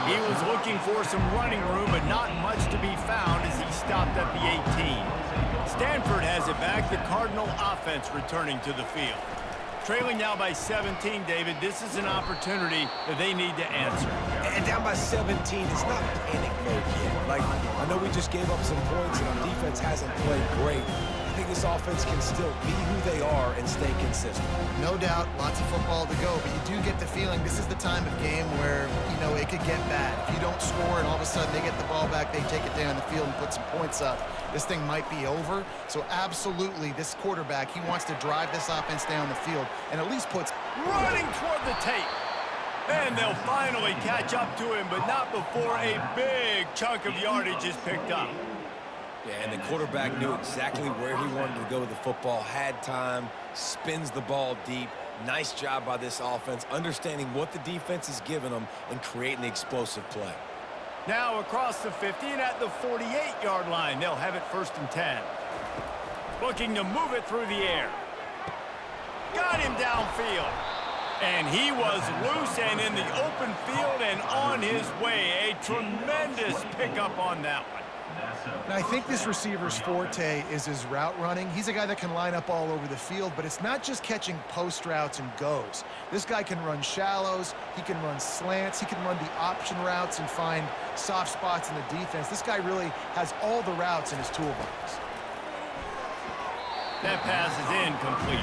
He was looking for some running room, but not much to be found as he stopped at the 18. Stanford has it back, the Cardinal offense returning to the field. Trailing now by 17, David, this is an opportunity that they need to answer. And down by 17, it's not panic mode yet. Like, I know we just gave up some points and our defense hasn't played great. I think this offense can still be who they are and stay consistent. No doubt, lots of football to go, but you do get the feeling this is the time of game where, you know, it could get bad. If you don't score and all of a sudden they get the ball back, they take it down the field and put some points up, this thing might be over. So absolutely, this quarterback, he wants to drive this offense down the field and at least puts... Running toward the tape. And they'll finally catch up to him, but not before a big chunk of yardage is picked up. Yeah, and the quarterback knew exactly where he wanted to go with the football, had time, spins the ball deep. Nice job by this offense, understanding what the defense is giving them and creating the explosive play. Now across the 50 and at the 48-yard line, they'll have it 1st and 10. Looking to move it through the air. Got him downfield. And he was loose and in the open field and on his way. A tremendous pickup on that one. And I think this receiver's forte is his route running. He's a guy that can line up all over the field, but it's not just catching post routes and goes. This guy can run shallows, he can run slants, he can run the option routes and find soft spots in the defense. This guy really has all the routes in his toolbox. That pass is incomplete.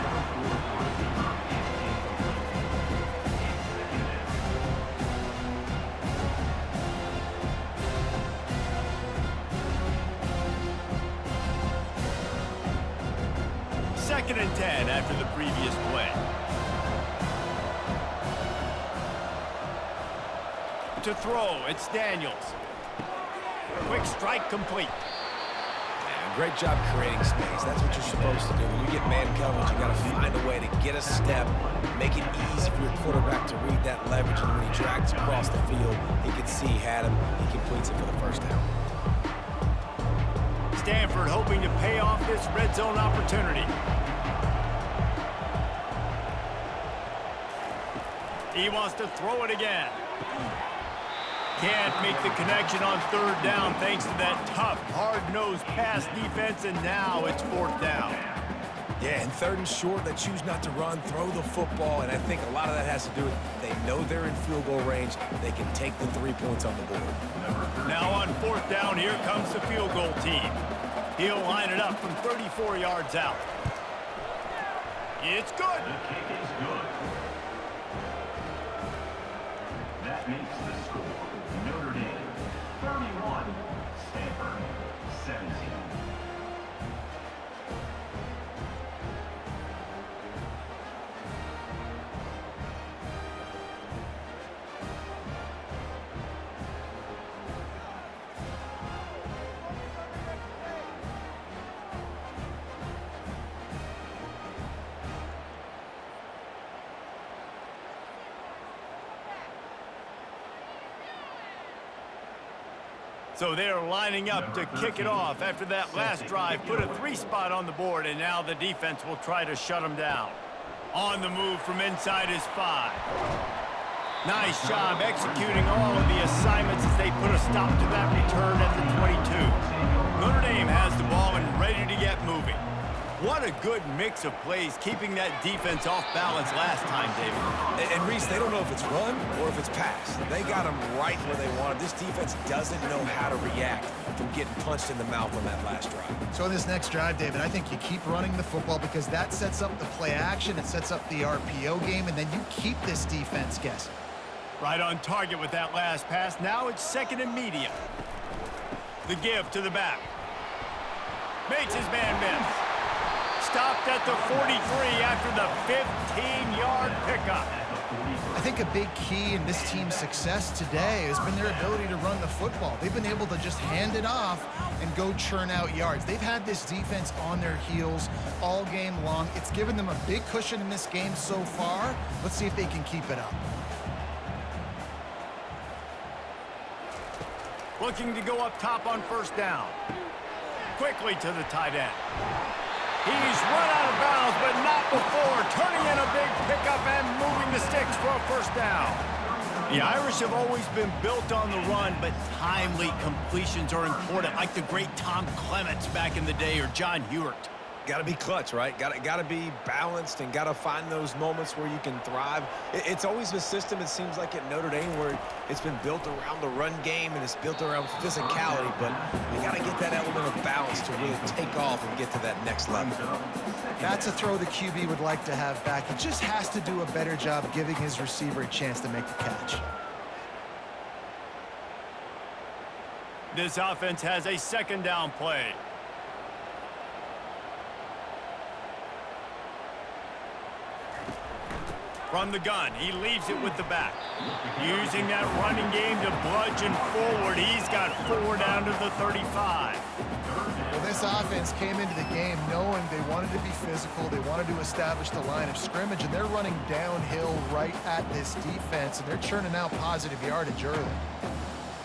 2nd and 10 after the previous play. To throw, it's Daniels. Quick strike complete. Great job creating space. That's what you're supposed to do. When you get man coverage, you got to find a way to get a step, make it easy for your quarterback to read that leverage, and when he drags across the field, he can see he had him. He completes it for the first down. Stanford hoping to pay off this red zone opportunity. He wants to throw it again. Can't make the connection on 3rd down thanks to that tough, hard-nosed pass defense, and now it's 4th down. Yeah, and 3rd and short, they choose not to run, throw the football, and I think a lot of that has to do with they know they're in field goal range. They can take the 3 points on the board. Now on 4th down, here comes the field goal team. He'll line it up from 34 yards out. It's good. The kick is good. That makes the score. Notre Dame 31, Stanford 17. So they're lining up to kick it off after that last drive. Put a 3 spot on the board, and now the defense will try to shut them down. On the move from inside is 5. Nice job executing all of the assignments as they put a stop to that return at the 22. Notre Dame has the ball and ready to get moving. What a good mix of plays, keeping that defense off balance last time, David. And Reese, they don't know if it's run or if it's pass. They got them right where they want it. This defense doesn't know how to react from getting punched in the mouth on that last drive. So in this next drive, David, I think you keep running the football because that sets up the play action, it sets up the RPO game, and then you keep this defense guessing. Right on target with that last pass. Now it's 2nd and medium. The give to the back. Makes his man miss. Stopped at the 43 after the 15-yard pickup. I think a big key in this team's success today has been their ability to run the football. They've been able to just hand it off and go churn out yards. They've had this defense on their heels all game long. It's given them a big cushion in this game so far. Let's see if they can keep it up. Looking to go up top on 1st down. Quickly to the tight end. He's run out of bounds, but not before. Turning in a big pickup and moving the sticks for a 1st down. The Irish have always been built on the run, but timely completions are important, like the great Tom Clements back in the day or John Hewart. Got to be clutch, right? Got to be balanced and got to find those moments where you can thrive. It's always a system, it seems like, at Notre Dame where it's been built around the run game and it's built around physicality, but you got to get that element of balance to really take off and get to that next level. That's a throw the QB would like to have back. He just has to do a better job giving his receiver a chance to make the catch. This offense has a 2nd down play. From the gun, he leaves it with the back. Using that running game to bludgeon forward. He's got 4 down to the 35. Well, this offense came into the game knowing they wanted to be physical. They wanted to establish the line of scrimmage, and they're running downhill right at this defense, and they're churning out positive yardage early.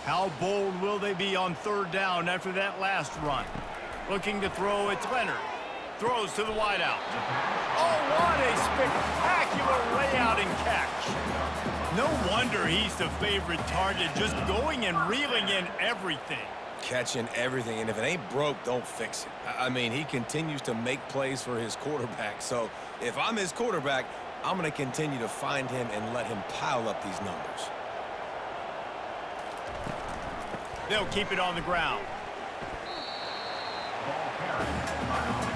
How bold will they be on 3rd down after that last run? Looking to throw, it's Leonard. Throws to the wideout. Oh, what a spectacular layout and catch. No wonder he's the favorite target, just going and reeling in everything. Catching everything, and if it ain't broke, don't fix it. I mean, he continues to make plays for his quarterback, so if I'm his quarterback, I'm going to continue to find him and let him pile up these numbers. They'll keep it on the ground. Ball carried by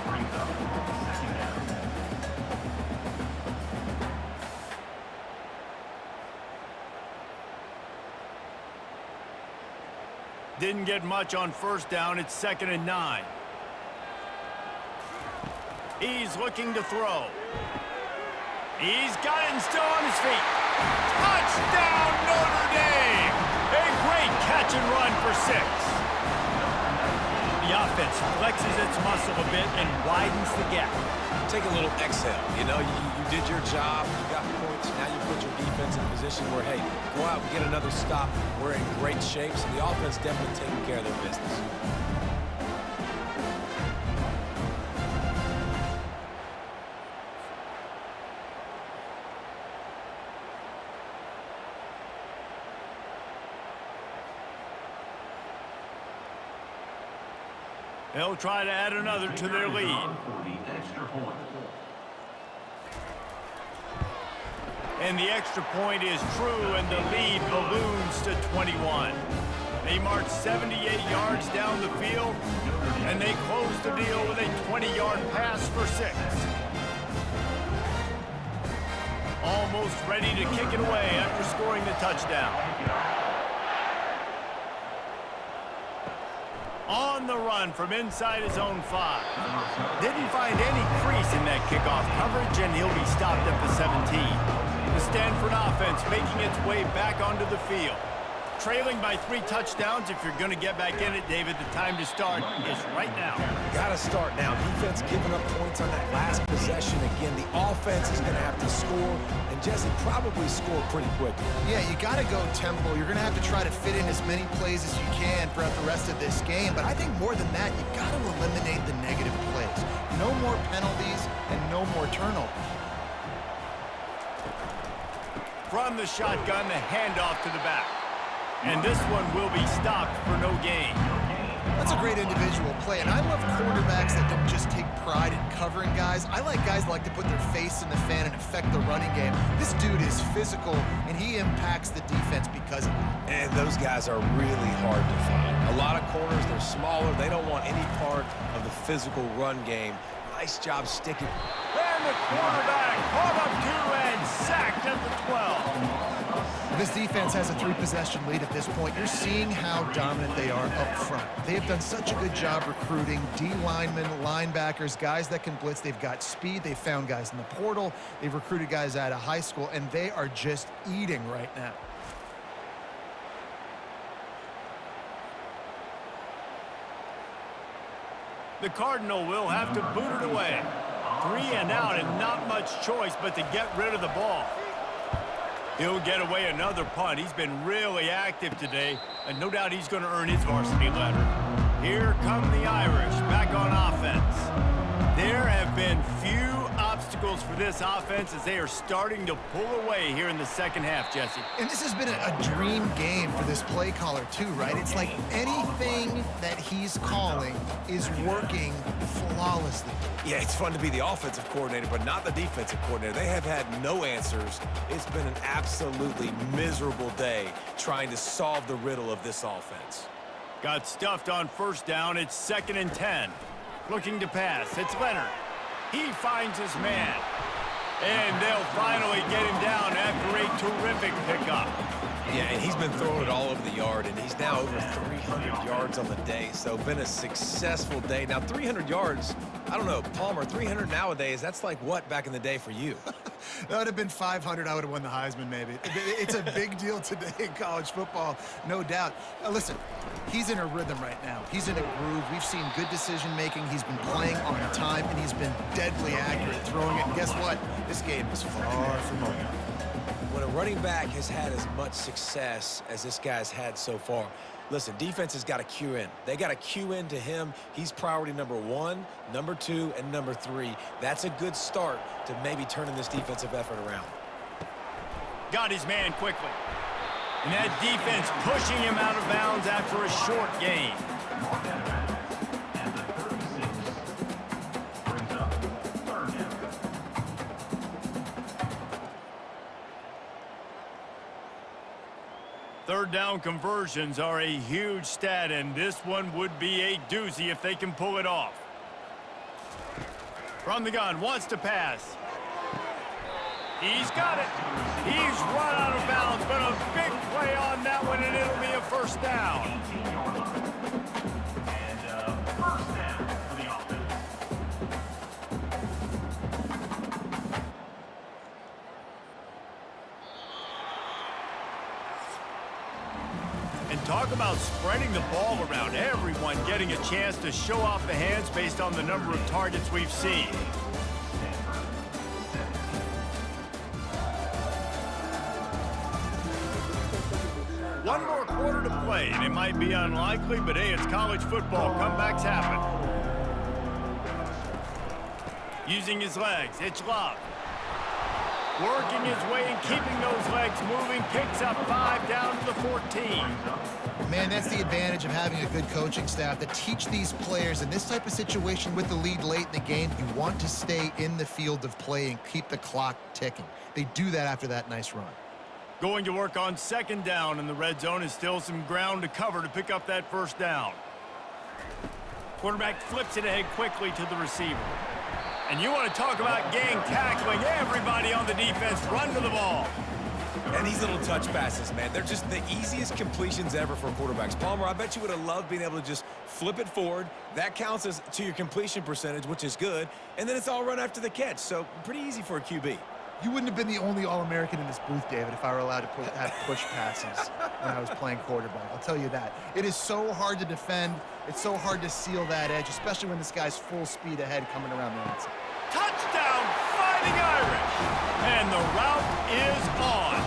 brings up 2nd down. Didn't get much on 1st down. It's 2nd and 9. He's looking to throw. He's got it and still on his feet. Touchdown, Notre Dame! A great catch and run for 6. The offense flexes its muscle a bit and widens the gap. Take a little exhale. You know, you did your job. You got points. Now you put your defense in a position where, hey, go out and get another stop. We're in great shape, so the offense definitely taking care of their business. They'll try to add another to their lead. And the extra point is true, and the lead balloons to 21. They march 78 yards down the field, and they close the deal with a 20-yard pass for 6. Almost ready to kick it away after scoring the touchdown. On the run from inside his own 5. Didn't find any crease in that kickoff coverage, and he'll be stopped at the 17. The Stanford offense making its way back onto the field. Trailing by 3 touchdowns. If you're going to get back in it, David, the time to start is right now. Got to start now. Defense giving up points on that last possession. Again, the offense is going to have to score, and Jesse probably score pretty quickly. Yeah, you got to go tempo. You're going to have to try to fit in as many plays as you can throughout the rest of this game. But I think more than that, you got to eliminate the negative plays. No more penalties and no more turnovers. From the shotgun, the handoff to the back. And this one will be stopped for no gain. That's a great individual play, and I love quarterbacks that don't just take pride in covering guys. I like guys that like to put their face in the fan and affect the running game. This dude is physical, and he impacts the defense because of it. And those guys are really hard to find. A lot of corners, they're smaller. They don't want any part of the physical run game. Nice job sticking. And the quarterback caught up to and sacked at the 12. This defense has a 3-possession lead at this point. You're seeing how dominant they are up front. They have done such a good job recruiting D-linemen, linebackers, guys that can blitz. They've got speed. They've found guys in the portal. They've recruited guys out of high school, and they are just eating right now. The Cardinal will have to boot it away. 3 and out, and not much choice but to get rid of the ball. He'll get away another punt. He's been really active today, and no doubt he's going to earn his varsity letter. Here come the Irish back on offense. There have been few obstacles for this offense as they are starting to pull away here in the second half, Jesse. And this has been a dream game for this play caller too, right? It's like anything that he's calling is working flawlessly. Yeah, it's fun to be the offensive coordinator, but not the defensive coordinator. They have had no answers. It's been an absolutely miserable day trying to solve the riddle of this offense. Got stuffed on first down. It's 2nd and 10. Looking to pass. It's Leonard. He finds his man. And they'll finally get him down after a terrific pickup. Yeah, and he's been throwing it all over the yard, and he's now over 300 yards on the day, so been a successful day. Now, 300 yards, I don't know, Palmer, 300 nowadays, that's like what back in the day for you? That would have been 500. I would have won the Heisman, maybe. It's a big deal today in college football, no doubt. Listen, he's in a rhythm right now. He's in a groove. We've seen good decision-making. He's been playing on time, and he's been deadly accurate throwing it. And guess what? This game is far from over. When a running back has had as much success as this guy's had so far, listen, defense has got to cue in. They got to cue in to him. He's priority number 1, number 2, and number 3. That's a good start to maybe turning this defensive effort around. Got his man quickly. And that defense pushing him out of bounds after a short gain. Third down conversions are a huge stat, and this one would be a doozy if they can pull it off. From the gun, wants to pass. He's got it. He's run out of bounds, but a big play on that one, and it'll be a first down. Talk about spreading the ball around. Everyone getting a chance to show off the hands based on the number of targets we've seen. One more quarter to play, and it might be unlikely, but hey, it's college football. Comebacks happen. Using his legs, it's Love. Working his way and keeping those legs moving, picks up 5 down to the 14. Man, that's the advantage of having a good coaching staff to teach these players in this type of situation with the lead late in the game. You want to stay in the field of play and keep the clock ticking. They do that after that nice run. Going to work on second down, and the red zone is still some ground to cover to pick up that first down. Quarterback flips it ahead quickly to the receiver. And you want to talk about gang tackling. Everybody on the defense run to the ball. And these little touch passes, man, they're just the easiest completions ever for quarterbacks. Palmer, I bet you would have loved being able to just flip it forward. That counts as to your completion percentage, which is good. And then it's all run after the catch. So pretty easy for a QB. You wouldn't have been the only All-American in this booth, David, if I were allowed to have push passes when I was playing quarterback. I'll tell you that. It is so hard to defend. It's so hard to seal that edge, especially when this guy's full speed ahead coming around the outside. Touchdown, Fighting Irish! And the route is on.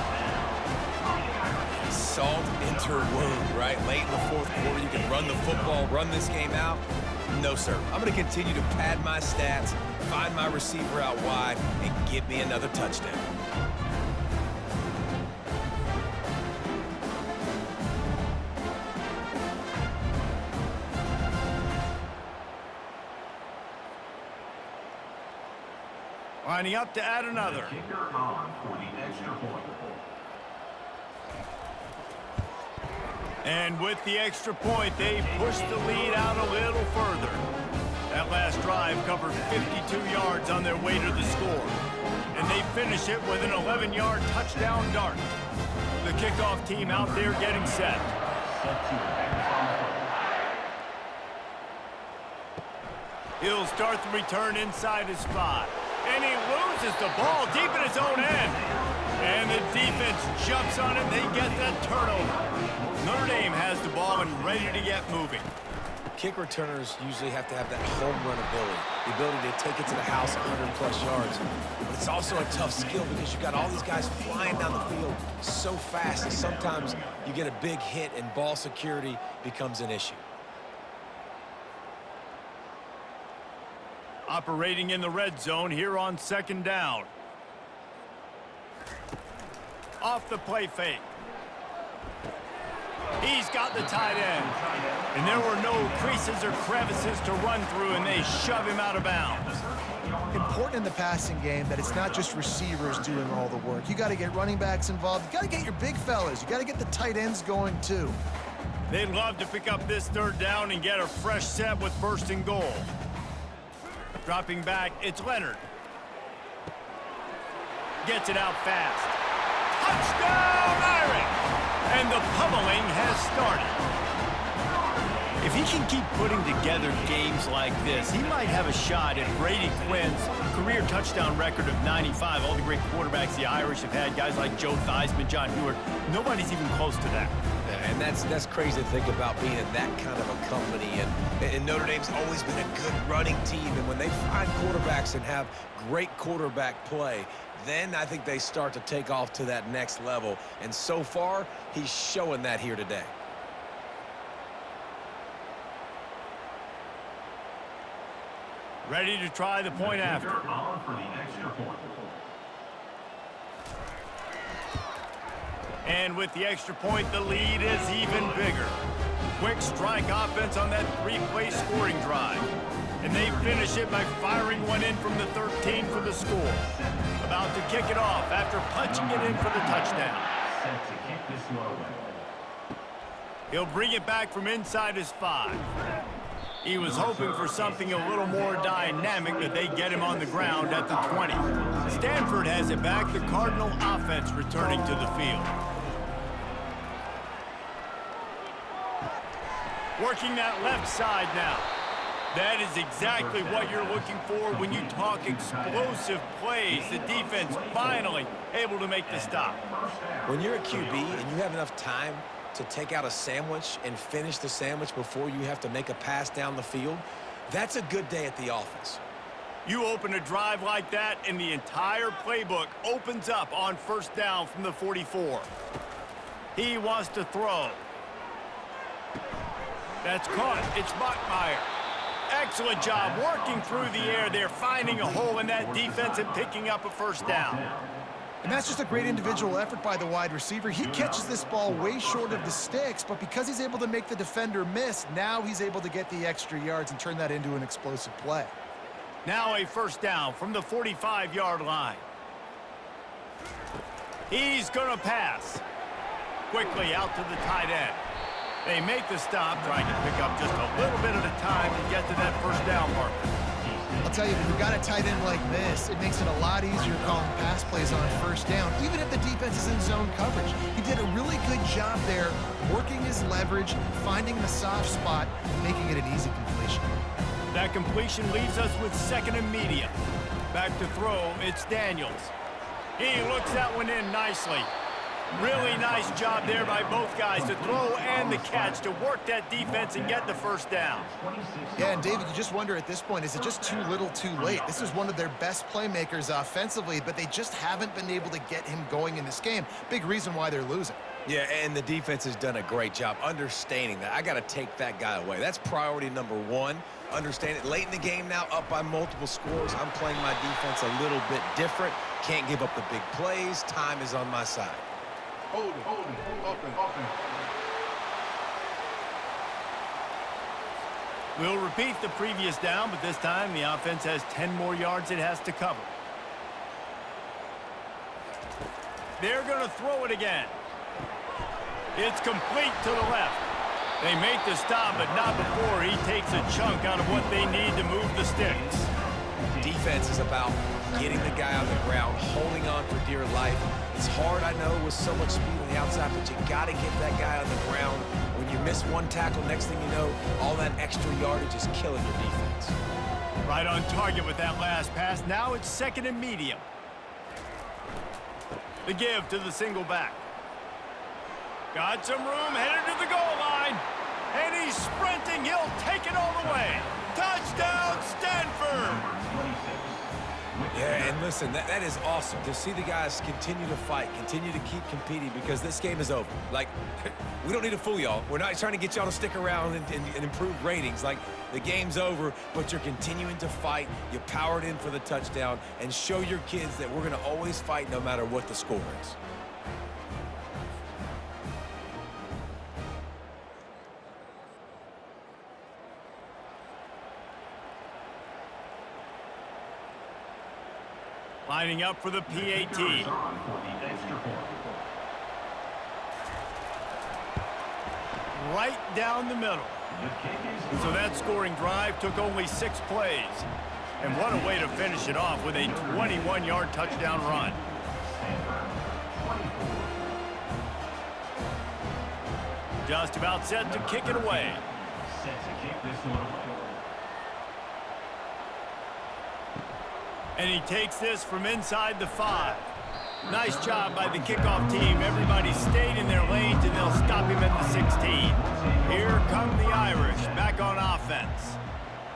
Salt into wound, right? Late in the fourth quarter, you can run the football, run this game out. No, sir. I'm going to continue to pad my stats, find my receiver out wide, and give me another touchdown. Lining up to add another. Kicker on for the extra point. And with the extra point, they push the lead out a little further. That last drive covered 52 yards on their way to the score. And they finish it with an 11-yard touchdown dart. The kickoff team out there getting set. He'll start the return inside his 5. And he loses the ball deep in his own end. And the defense jumps on it. They get that turnover. Notre Dame has the ball and ready to get moving. Kick returners usually have to have that home run ability, the ability to take it to the house 100-plus yards. But it's also a tough skill because you've got all these guys flying down the field so fast, and sometimes you get a big hit and ball security becomes an issue. Operating in the red zone here on second down. Off the play fake. He's got the tight end. And there were no creases or crevices to run through, and they shove him out of bounds. Important in the passing game that it's not just receivers doing all the work. You got to get running backs involved. You got to get your big fellas. You got to get the tight ends going too. They'd love to pick up this third down and get a fresh set with first and goal. Dropping back, it's Leonard. Gets it out fast. Touchdown, Irish! And the pummeling has started. If he can keep putting together games like this, he might have a shot at Brady Quinn's career touchdown record of 95. All the great quarterbacks the Irish have had, guys like Joe Theismann, John Hewart, nobody's even close to that. And that's crazy to think about being in that kind of a company. And Notre Dame's always been a good running team. And when they find quarterbacks and have great quarterback play, then I think they start to take off to that next level. And so far, he's showing that here today. Ready to try the point after. On for the extra point. And with the extra point, the lead is even bigger. Quick strike offense on that three-play scoring drive. And they finish it by firing one in from the 13 for the score. About to kick it off after punching it in for the touchdown. Set to kick this one away. He'll bring it back from inside his 5. He was hoping for something a little more dynamic, but they get him on the ground at the 20. Stanford has it back, the Cardinal offense returning to the field. Working that left side now. That is exactly what you're looking for when you talk explosive plays. The defense finally able to make the stop. When you're a QB and you have enough time to take out a sandwich and finish the sandwich before you have to make a pass down the field, that's a good day at the office. You open a drive like that, and the entire playbook opens up on first down from the 44. He wants to throw. That's caught. It's Bachmeier. Excellent job working through the air there, finding a hole in that defense and picking up a first down. And that's just a great individual effort by the wide receiver. He catches this ball way short of the sticks, but because he's able to make the defender miss, now he's able to get the extra yards and turn that into an explosive play. Now a first down from the 45-yard line. He's going to pass. Quickly out to the tight end. They make the stop, trying to pick up just a little bit at a time to get to that first down marker. I'll tell you, when you've got a tight end like this, it makes it a lot easier calling pass plays on first down, even if the defense is in zone coverage. He did a really good job there, working his leverage, finding the soft spot, making it an easy completion. That completion leaves us with second and medium. Back to throw, it's Daniels. He looks that one in nicely. Really nice job there by both guys to throw and the catch to work that defense and get the first down. Yeah, and David, you just wonder at this point, is it just too little too late? This is one of their best playmakers offensively, but they just haven't been able to get him going in this game. Big reason why they're losing. Yeah, and the defense has done a great job understanding that. I got to take that guy away. That's priority number one. Understand it. Late in the game now, up by multiple scores. I'm playing my defense a little bit different. Can't give up the big plays. Time is on my side. Hold it, open. We'll repeat the previous down, but this time the offense has 10 more yards it has to cover. They're going to throw it again. It's complete to the left. They make the stop, but not before he takes a chunk out of what they need to move the sticks. Defense is about getting the guy on the ground, holding on for dear life. It's hard, I know, with so much speed on the outside, but you got to get that guy on the ground. When you miss one tackle, next thing you know, all that extra yardage is killing your defense. Right on target with that last pass. Now it's second and medium. The give to the single back. Got some room, headed to the goal line. And he's sprinting. He'll take it all the way. Touchdown, Stanford! Yeah, and listen, that is awesome to see the guys continue to fight, continue to keep competing, because this game is over. Like, we don't need to fool y'all. We're not trying to get y'all to stick around and improve ratings. Like, the game's over, but you're continuing to fight. You powered in for the touchdown, and show your kids that we're going to always fight no matter what the score is. Lining up for the PAT. Right down the middle. So that scoring drive took only 6 plays. And what a way to finish it off with a 21-yard touchdown run. Just about set to kick it away. Set to kick this one away. And he takes this from inside the 5. Nice job by the kickoff team. Everybody stayed in their lanes, and they'll stop him at the 16. Here come the Irish back on offense.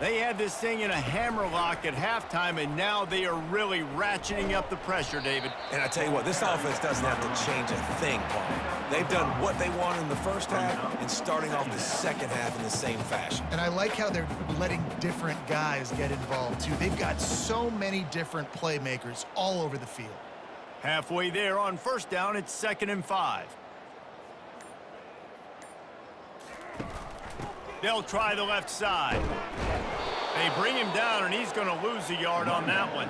They had this thing in a hammerlock at halftime, and now they are really ratcheting up the pressure, David. And I tell you what, this offense doesn't have to change a thing, Paul. They've done what they wanted in the first half and starting off the second half in the same fashion. And I like how they're letting different guys get involved, too. They've got so many different playmakers all over the field. Halfway there on first down, it's 2nd and 5. They'll try the left side. They bring him down, and he's going to lose a yard on that one.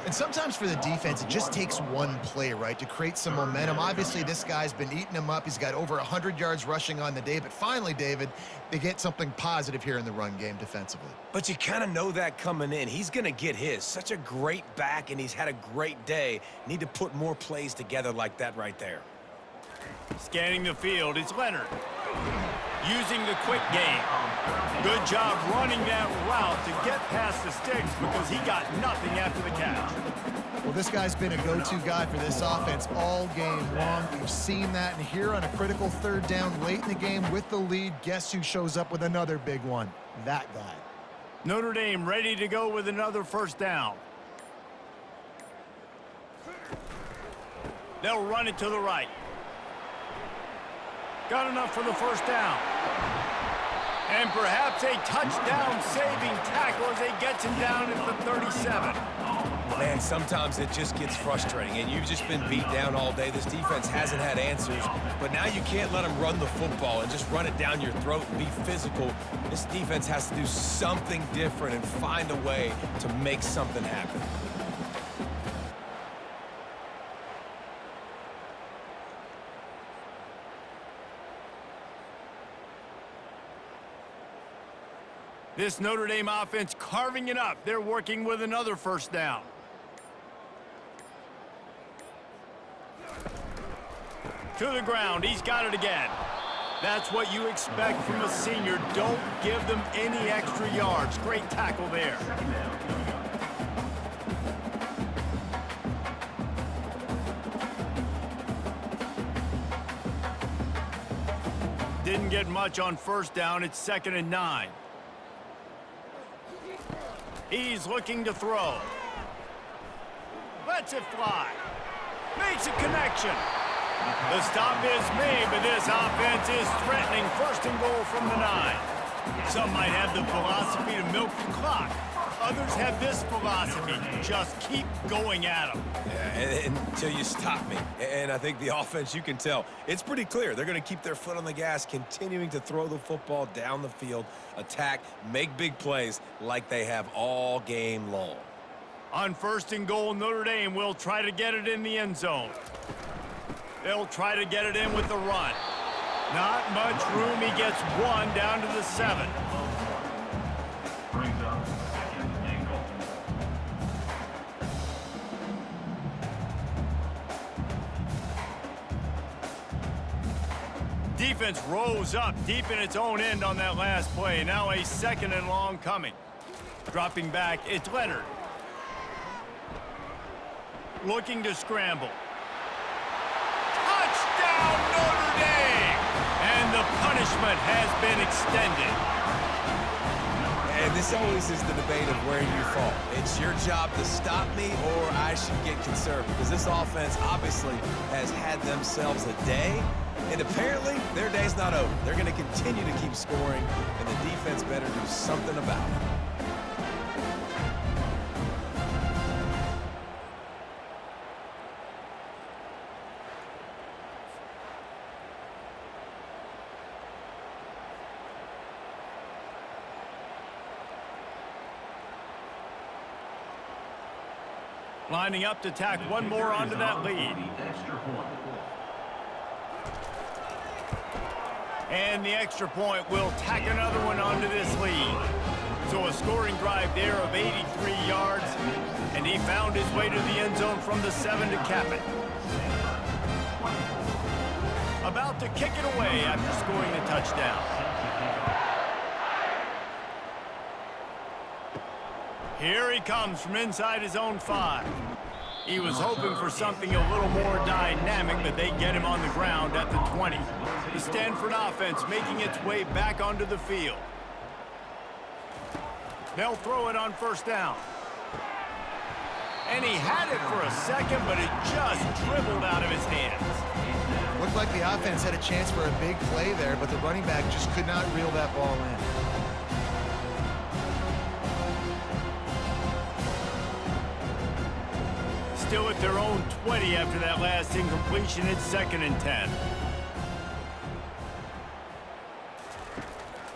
And sometimes for the defense, it just takes one play, right, to create some momentum. Obviously, this guy's been eating him up. He's got over 100 yards rushing on the day. But finally, David, they get something positive here in the run game defensively. But you kind of know that coming in. He's going to get his. Such a great back, and he's had a great day. Need to put more plays together like that right there. Scanning the field, it's Leonard. Using the quick game. Good job running that route to get past the sticks because he got nothing after the catch. Well, this guy's been a go-to guy for this offense all game long. We've seen that, and here on a critical third down late in the game with the lead, guess who shows up with another big one? That guy. Notre Dame ready to go with another first down. They'll run it to the right. Got enough for the first down. And perhaps a touchdown-saving tackle as they get him down at the 37. Man, sometimes it just gets frustrating, and you've just been beat down all day. This defense hasn't had answers, but now you can't let them run the football and just run it down your throat and be physical. This defense has to do something different and find a way to make something happen. This Notre Dame offense carving it up. They're working with another first down. To the ground. He's got it again. That's what you expect from a senior. Don't give them any extra yards. Great tackle there. Didn't get much on first down. It's 2nd and 9. He's looking to throw. Lets it fly. Makes a connection. The stop is made, but this offense is threatening. 1st and goal from the 9. Some might have the philosophy to milk the clock. Others have this philosophy. Just keep going at them. Yeah, until you stop me. And I think the offense, you can tell, it's pretty clear. They're going to keep their foot on the gas, continuing to throw the football down the field, attack, make big plays like they have all game long. On 1st and goal, Notre Dame will try to get it in the end zone. They'll try to get it in with the run. Not much room. He gets one down to the 7. Brings up 2nd and goal. Defense rose up deep in its own end on that last play. Now a 2nd and long coming. Dropping back, it's Leonard. Looking to scramble. Touchdown, Notre Dame! And the punishment has been extended. And this always is the debate of where you fall. It's your job to stop me, or I should get conservative. Because this offense obviously has had themselves a day, and apparently their day's not over. They're going to continue to keep scoring, and the defense better do something about it. Lining up to tack one more onto that lead. And the extra point will tack another one onto this lead. So a scoring drive there of 83 yards. And he found his way to the end zone from the 7 to cap it. About to kick it away after scoring the touchdown. Here he comes from inside his own 5. He was hoping for something a little more dynamic, but they get him on the ground at the 20. The Stanford offense making its way back onto the field. They'll throw it on 1st down. And he had it for a second, but it just dribbled out of his hands. Looked like the offense had a chance for a big play there, but the running back just could not reel that ball in. Still at their own 20 after that last incompletion. It's 2nd and 10.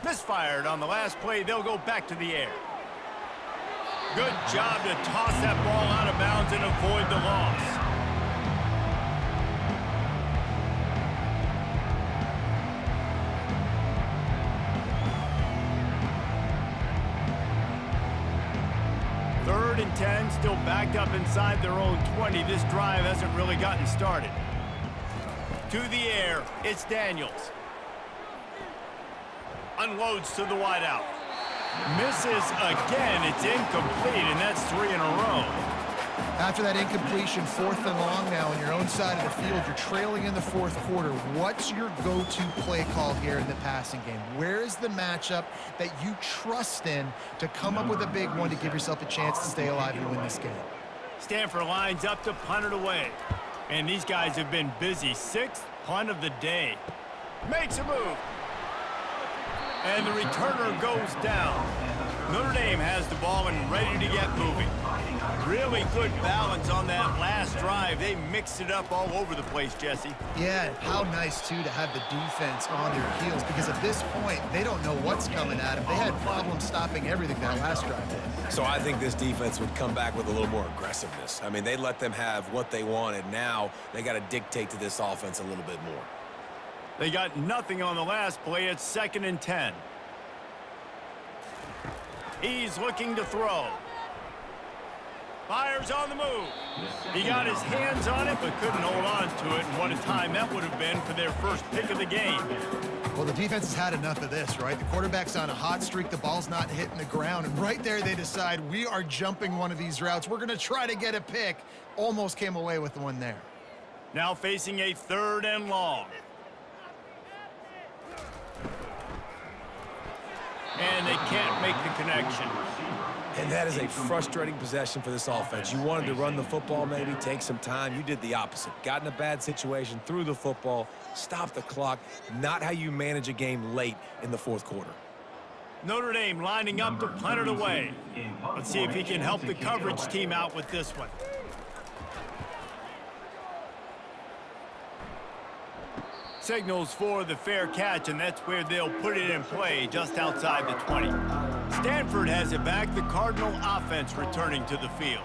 Misfired on the last play. They'll go back to the air. Good job to toss that ball out of bounds and avoid the loss. And 10, still backed up inside their own 20. This drive hasn't really gotten started. To the air, it's Daniels. Unloads to the wideout. Misses again. It's incomplete, and that's 3 in a row. After that incompletion, 4th and long now on your own side of the field, you're trailing in the 4th quarter. What's your go-to play call here in the passing game? Where is the matchup that you trust in to come up with a big one to give yourself a chance to stay alive and win this game? Stanford lines up to punt it away. And these guys have been busy. 6th punt of the day. Makes a move. And the returner goes down. Notre Dame has the ball and ready to get moving. Really good balance on that last drive. They mixed it up all over the place, Jesse. Yeah, how nice, too, to have the defense on their heels, because at this point, they don't know what's coming at them. They had problems stopping everything that last drive did. So I think this defense would come back with a little more aggressiveness. I mean, they let them have what they wanted. Now they got to dictate to this offense a little bit more. They got nothing on the last play. It's 2nd and 10. He's looking to throw. Fires on the move. He got his hands on it, but couldn't hold on to it. And what a time that would have been for their first pick of the game. Well, the defense has had enough of this, right? The quarterback's on a hot streak. The ball's not hitting the ground. And right there, they decide, we are jumping one of these routes. We're going to try to get a pick. Almost came away with one there. Now facing a 3rd and long. And they can't make the connection. And that is a frustrating possession for this offense. You wanted to run the football, maybe take some time. You did the opposite. Got in a bad situation, threw the football, stopped the clock. Not how you manage a game late in the 4th quarter. Notre Dame lining up to punt it away. Let's see if he can help the coverage team out with this one. Signals for the fair catch, and that's where they'll put it in play, just outside the 20. Stanford has it back. The Cardinal offense returning to the field.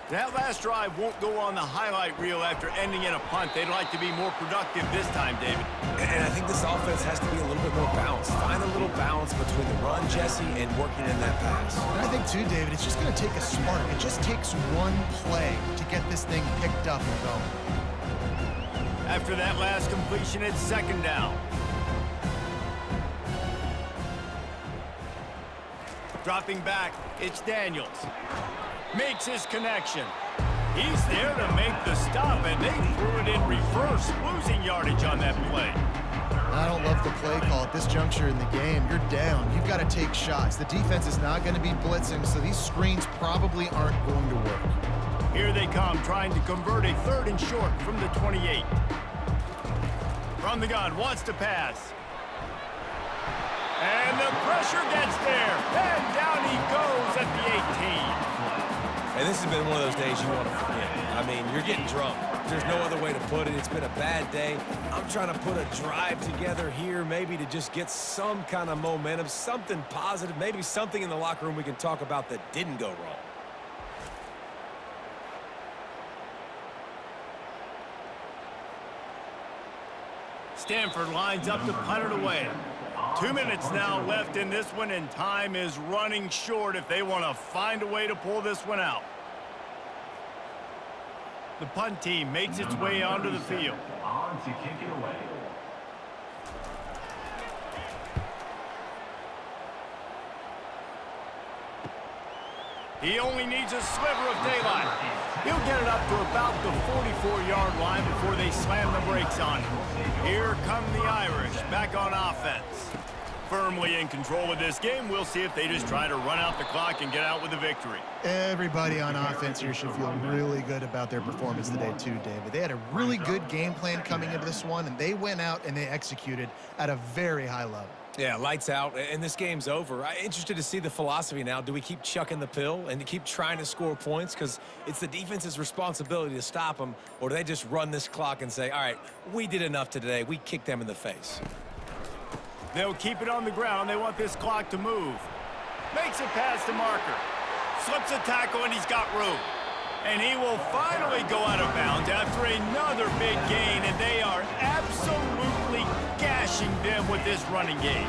That last drive won't go on the highlight reel after ending in a punt. They'd like to be more productive this time, David. And I think this offense has to be a little bit more balanced. Find a little balance between the run, Jesse, and working in that pass. And I think, too, David, it's just going to take a spark. It just takes one play to get this thing picked up and going. After that last completion, it's 2nd down. Dropping back, it's Daniels. Makes his connection. He's there to make the stop, and they threw it in reverse, losing yardage on that play. I don't love the play call at this juncture in the game. You're down. You've got to take shots. The defense is not going to be blitzing, so these screens probably aren't going to work. Here they come, trying to convert a 3rd and short from the 28. From the gun, wants to pass. And the pressure gets there. And down he goes at the 18. And this has been one of those days you want to forget. I mean, you're getting drunk. There's no other way to put it. It's been a bad day. I'm trying to put a drive together here, maybe to just get some kind of momentum, something positive, maybe something in the locker room we can talk about that didn't go wrong. Stanford lines up to punt it away. 2 minutes now left in this one, and time is running short if they want to find a way to pull this one out. The punt team makes its way onto the field. On to kick it away. He only needs a sliver of daylight. He'll get it up to about the 44-yard line before they slam the brakes on him. Here come the Irish back on offense. Firmly in control of this game. We'll see if they just try to run out the clock and get out with a victory. Everybody on offense here should feel really good about their performance today too, David. They had a really good game plan coming into this one, and they went out and they executed at a very high level. Yeah, lights out, and this game's over. I'm interested to see the philosophy now. Do we keep chucking the pill and keep trying to score points? Because it's the defense's responsibility to stop them, or do they just run this clock and say, all right, we did enough today. We kicked them in the face. They'll keep it on the ground. They want this clock to move. Makes it past the marker. Slips a tackle, and he's got room. And he will finally go out of bounds after another big gain, and they are absolutely gashing them with this running game.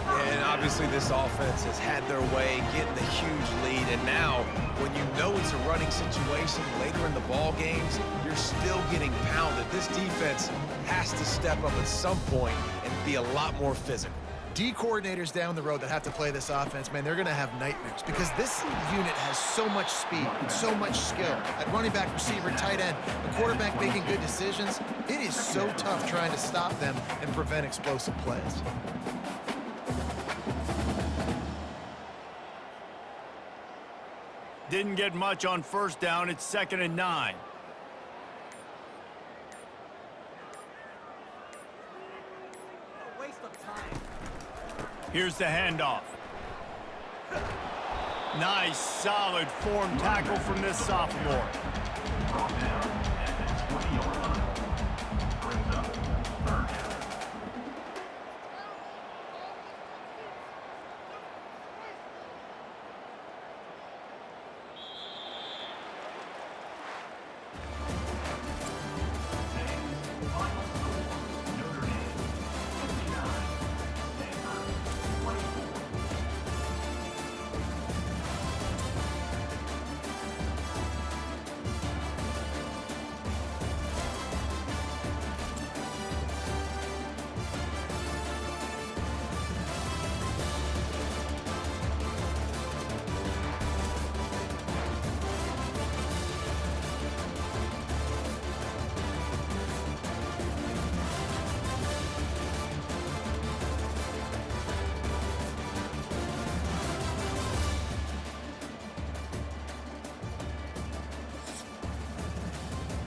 And obviously this offense has had their way, getting the huge lead. And now, when you know it's a running situation later in the ball games, you're still getting pounded. This defense has to step up at some point and be a lot more physical. D coordinators down the road that have to play this offense, man, they're going to have nightmares because this unit has so much speed and so much skill. At running back, receiver, tight end, the quarterback making good decisions, it is so tough trying to stop them and prevent explosive plays. Didn't get much on first down. It's 2nd and 9. Here's the handoff. Nice, solid form tackle from this sophomore.